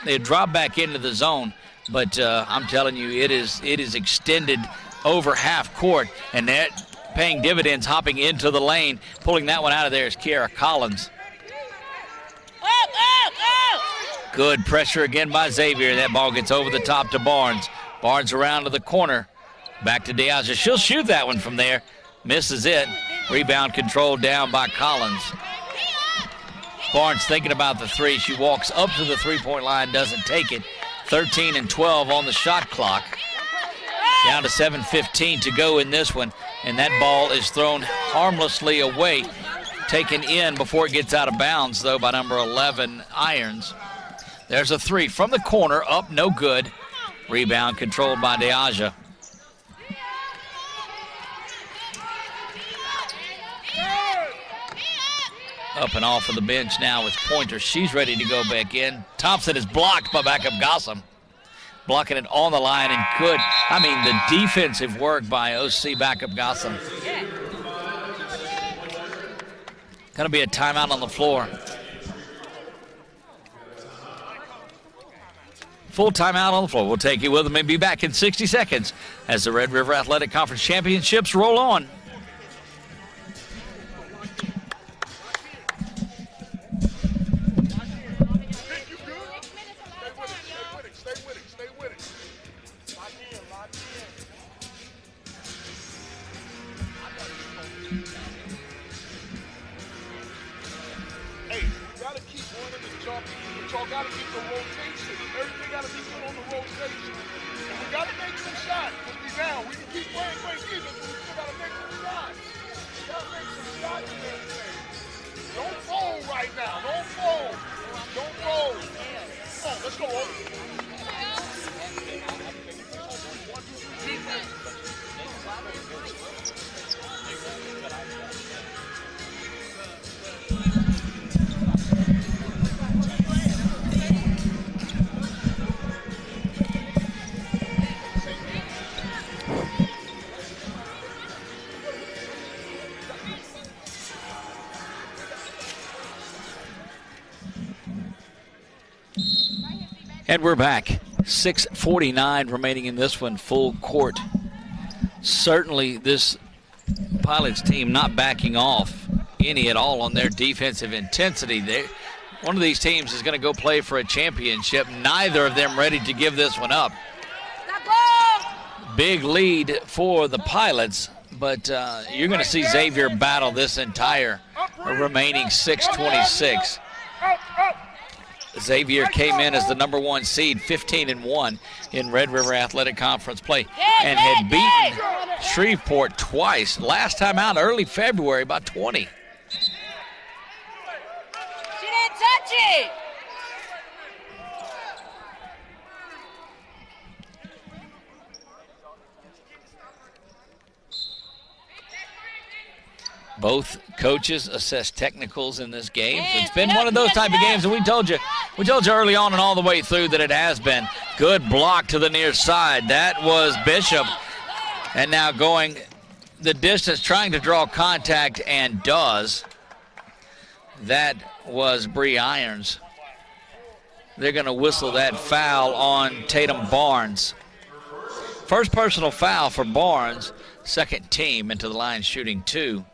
They drop back into the zone, but I'm telling you, it is extended over half court, and that paying dividends, hopping into the lane. Pulling that one out of there is Kiara Collins. Good pressure again by Xavier. That ball gets over the top to Barnes. Barnes around to the corner. Back to DeAja. She'll shoot that one from there. Misses it. Rebound controlled down by Collins. Barnes thinking about the three. She walks up to the three-point line, doesn't take it. 13 and 12 on the shot clock. Down to 7:15 to go in this one. And that ball is thrown harmlessly away. Taken in before it gets out of bounds, though, by number 11, Irons. There's a three from the corner, up, no good. Rebound controlled by DeAja. Up and off of the bench now with Pointer. She's ready to go back in. Thompson is blocked by backup Gossam. Blocking it on the line and good. I mean, the defensive work by OC backup Gossam. Going to be a timeout on the floor. Full timeout on the floor. We'll take you with them and be back in 60 seconds as the Red River Athletic Conference Championships roll on. And we're back. 6:49 remaining in this one, full court. Certainly this Pilots team not backing off any at all on their defensive intensity. One of these teams is going to go play for a championship. Neither of them ready to give this one up. Big lead for the Pilots, but you're going to see Xavier battle this entire remaining 6:26. Xavier came in as the number one seed, 15-1 in Red River Athletic Conference play, and had beaten Shreveport twice. Last time out, early February, by 20. She didn't touch it. Both coaches assess technicals in this game. So it's been one of those type of games, and we told you early on and all the way through that it has been. Good block to the near side. That was Bishop. And now going the distance, trying to draw contact, and does. That was Bree Irons. They're going to whistle that foul on Tatum Barnes. First personal foul for Barnes. Second team into the line shooting two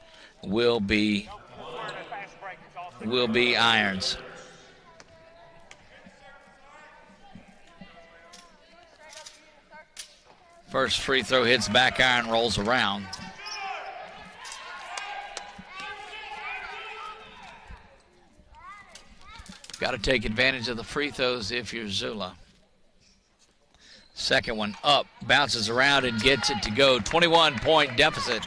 will be Irons. First free throw hits back iron, rolls around. Got to take advantage of the free throws if you're Zula. Second one up, bounces around and gets it to go. 21-point deficit.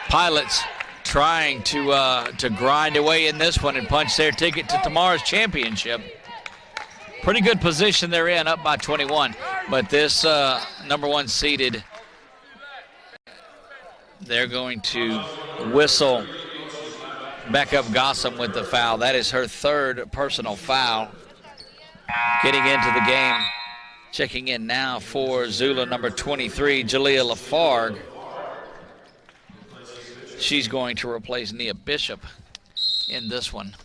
Pilots trying to grind away in this one and punch their ticket to tomorrow's championship. Pretty good position they're in, up by 21. But this number one seeded, they're going to whistle back up Gossam with the foul. That is her third personal foul. Getting into the game, checking in now for Zula number 23, Jalea Lafargue. She's going to replace Nia Bishop in this one.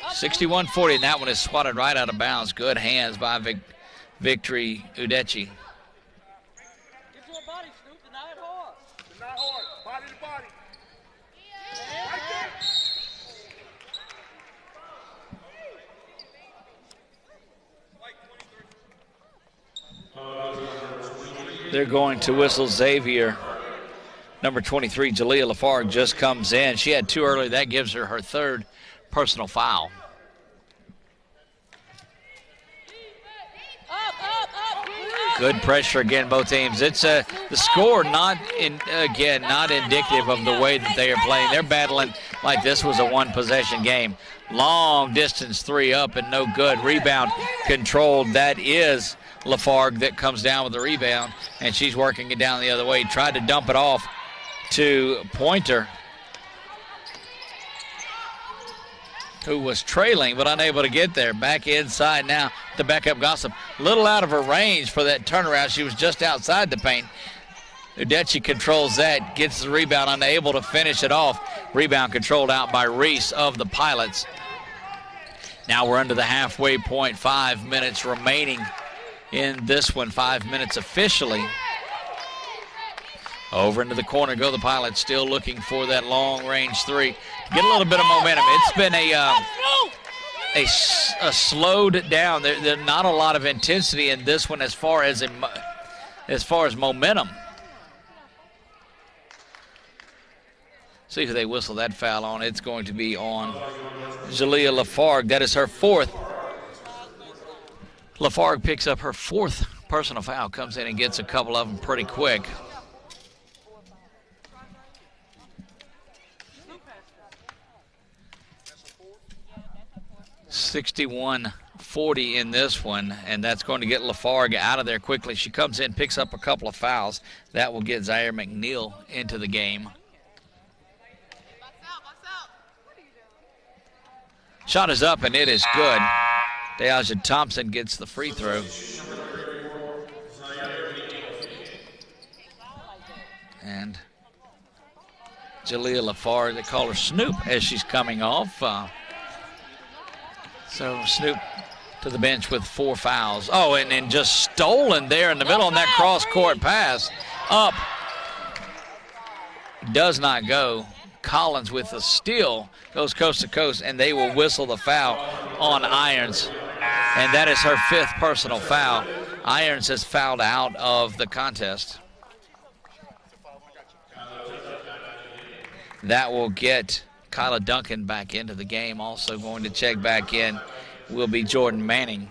61-40, and that one is swatted right out of bounds. Good hands by Victory Udechi. Get to her body, Snoop. Deny it hard. Deny hard. Body to body. Right there. They're going to whistle Xavier. Number 23, Jalea Lafargue, just comes in. She had 2 early. That gives her her 3rd personal foul. Good pressure again, both teams. It's the score not indicative of the way that they are playing. They're battling like this was a 1-possession game. Long distance 3 up and no good. Rebound controlled. That is Lafargue that comes down with the rebound, and she's working it down the other way. Tried to dump it off to Pointer, who was trailing but unable to get there. Back inside now to back up Gossip. Little out of her range for that turnaround. She was just outside the paint. Udechi controls that, gets the rebound, unable to finish it off. Rebound controlled out by Reese of the Pilots. Now we're under the halfway point. 5 minutes remaining in this one. 5 minutes officially. Over into the corner go the Pilots, still looking for that long-range 3 to get a little bit of momentum. It's been a slowed down. There's not a lot of intensity in this one as far as momentum. See who they whistle that foul on. It's going to be on Jalea Lafargue. That is her 4th. Lafargue picks up her 4th personal foul, comes in and gets a couple of them pretty quick. 61-40 in this one, and that's going to get Lafargue out of there quickly. She comes in, picks up a couple of fouls. That will get Zaire McNeil into the game. Shot is up, and it is good. Deaja Thompson gets the free throw. And Jalea Lafargue, they call her Snoop as she's coming off. So Snoop to the bench with 4 fouls. Oh, and just stolen there in the middle on that cross-court pass. Up. Does not go. Collins with a steal. Goes coast to coast, and they will whistle the foul on Irons. And that is her 5th personal foul. Irons has fouled out of the contest. That will get Kyla Duncan back into the game. Also going to check back in will be Jordan Manning.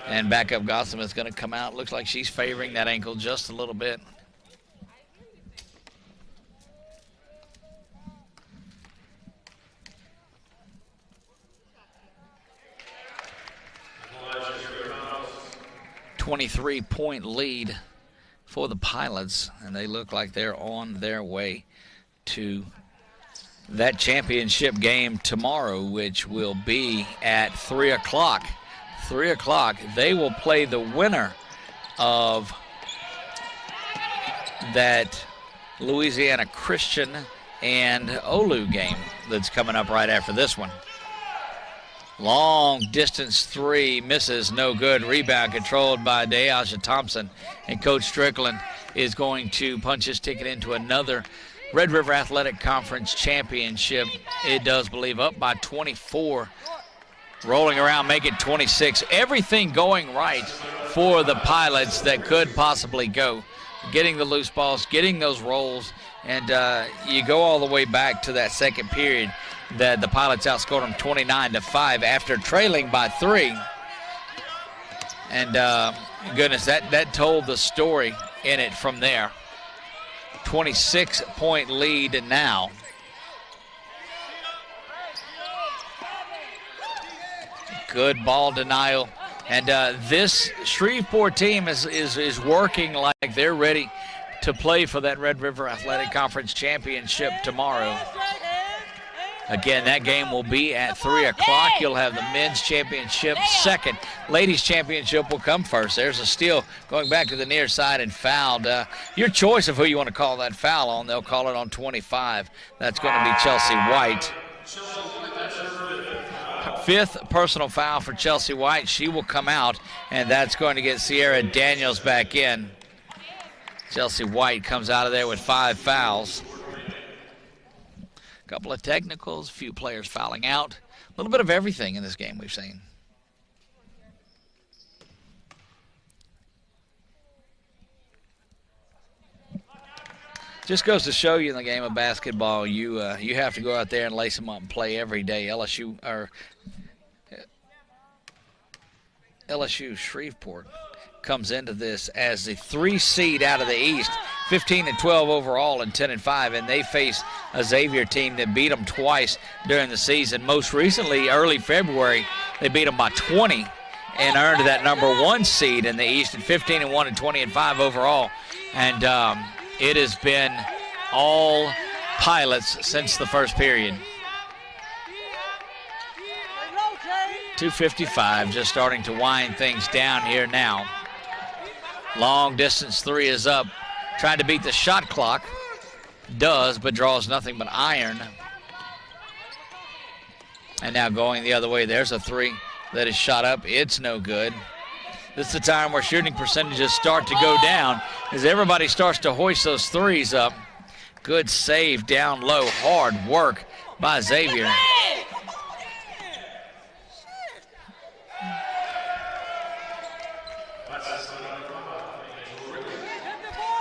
And backup Gotham is going to come out. Looks like she's favoring that ankle just a little bit. .23 lead for the Pilots, and they look like they're on their way to that championship game tomorrow, which will be at 3 o'clock. 3 o'clock, they will play the winner of that Louisiana Christian and Olu game that's coming up right after this one. Long distance 3 misses, no good. Rebound controlled by Deaja Thompson, and Coach Strickland is going to punch his ticket into another Red River Athletic Conference championship. It does believe up by 24. Rolling around, make it 26. Everything going right for the Pilots that could possibly go. Getting the loose balls, getting those rolls, and you go all the way back to that second period that the Pilots outscored them 29-5 after trailing by 3. And goodness, that told the story in it from there. 26-point lead now. Good ball denial. And this Shreveport team is working like they're ready to play for that Red River Athletic Conference championship tomorrow. Again, that game will be at 3 o'clock. You'll have the men's championship second. Ladies championship will come first. There's a steal going back to the near side and fouled. Your choice of who you want to call that foul on. They'll call it on 25. That's going to be Chelsea White. 5th personal foul for Chelsea White. She will come out, and that's going to get Sierra Daniels back in. Chelsea White comes out of there with 5 fouls. A couple of technicals, a few players fouling out. A little bit of everything in this game we've seen. Just goes to show you in the game of basketball, you have to go out there and lace them up and play every day. LSU Shreveport comes into this as the 3 seed out of the East, 15-12 overall and 10-5, and they face a Xavier team that beat them twice during the season. Most recently, early February, they beat them by 20 and earned that number 1 seed in the East at 15-1 and 20-5 overall. And it has been all Pilots since the first period. 2:55, just starting to wind things down here now. Long distance 3 is up. Trying to beat the shot clock. Does, but draws nothing but iron. And now going the other way. There's a 3 that is shot up. It's no good. This is the time where shooting percentages start to go down as everybody starts to hoist those 3s up. Good save down low. Hard work by Xavier.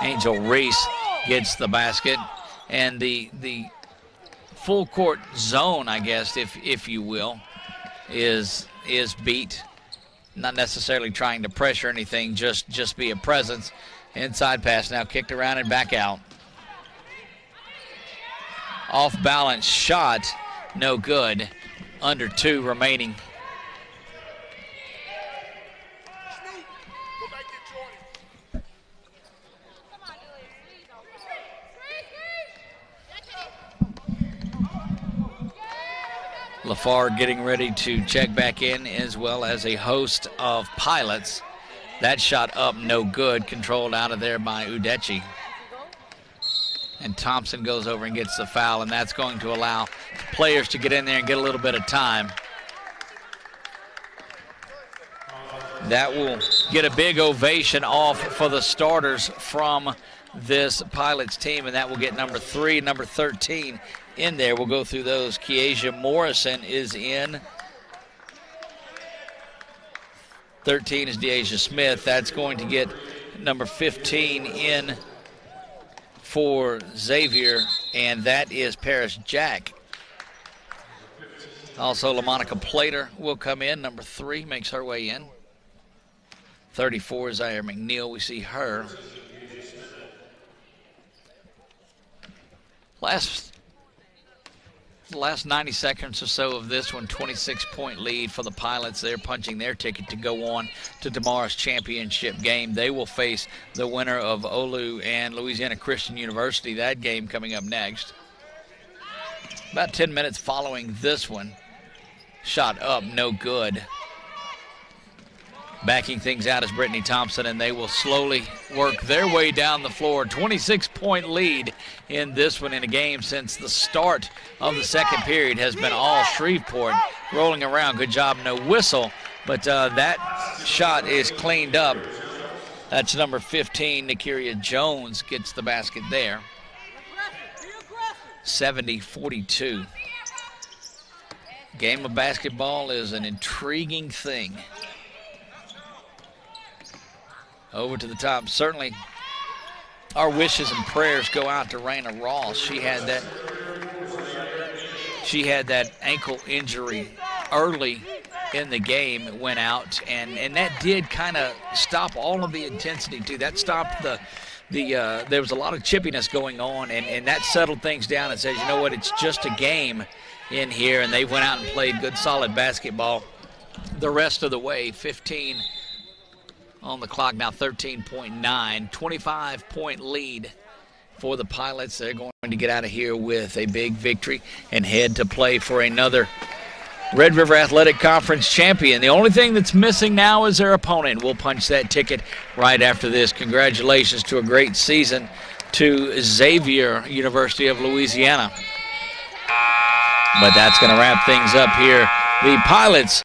Angel Reese gets the basket, and the full court zone, I guess, if you will, is beat. Not necessarily trying to pressure anything, just be a presence. Inside pass now kicked around and back out. Off balance shot, no good. Under 2 remaining. LaFar getting ready to check back in, as well as a host of Pilots. That shot up, no good, controlled out of there by Udechi. And Thompson goes over and gets the foul, and that's going to allow players to get in there and get a little bit of time. That will get a big ovation off for the starters from this Pilots team, and that will get number 3, number 13 in there. We'll go through those. Kiesha Morrison is in. 13 is Deasia Smith. That's going to get number 15 in for Xavier, and that is Paris Jack. Also, LaMonica Plater will come in. Number 3 makes her way in. 34 is Zaire McNeil. We see her. The last 90 seconds or so of this one, 26-point lead for the Pilots. They're punching their ticket to go on to tomorrow's championship game. They will face the winner of Olu and Louisiana Christian University. That game coming up next. About 10 minutes following this one. Shot up, no good. Backing things out is Brittany Thompson, and they will slowly work their way down the floor. 26-point lead in this one, in a game since the start of the second period has been all Shreveport rolling around. Good job, no whistle, but that shot is cleaned up. That's number 15, Nikiria Jones, gets the basket there. 70-42. Game of basketball is an intriguing thing. Over to the top. Certainly our wishes and prayers go out to Raina Ross. She had that ankle injury early in the game, went out, and that did kind of stop all of the intensity too. That stopped there was a lot of chippiness going on, and that settled things down and says, you know what, it's just a game in here, and they went out and played good solid basketball the rest of the way. 15 on the clock now, 13.9, 25-point lead for the Pilots. They're going to get out of here with a big victory and head to play for another Red River Athletic Conference champion. The only thing that's missing now is their opponent. We'll punch that ticket right after this. Congratulations to a great season to Xavier, University of Louisiana. But that's going to wrap things up here. The Pilots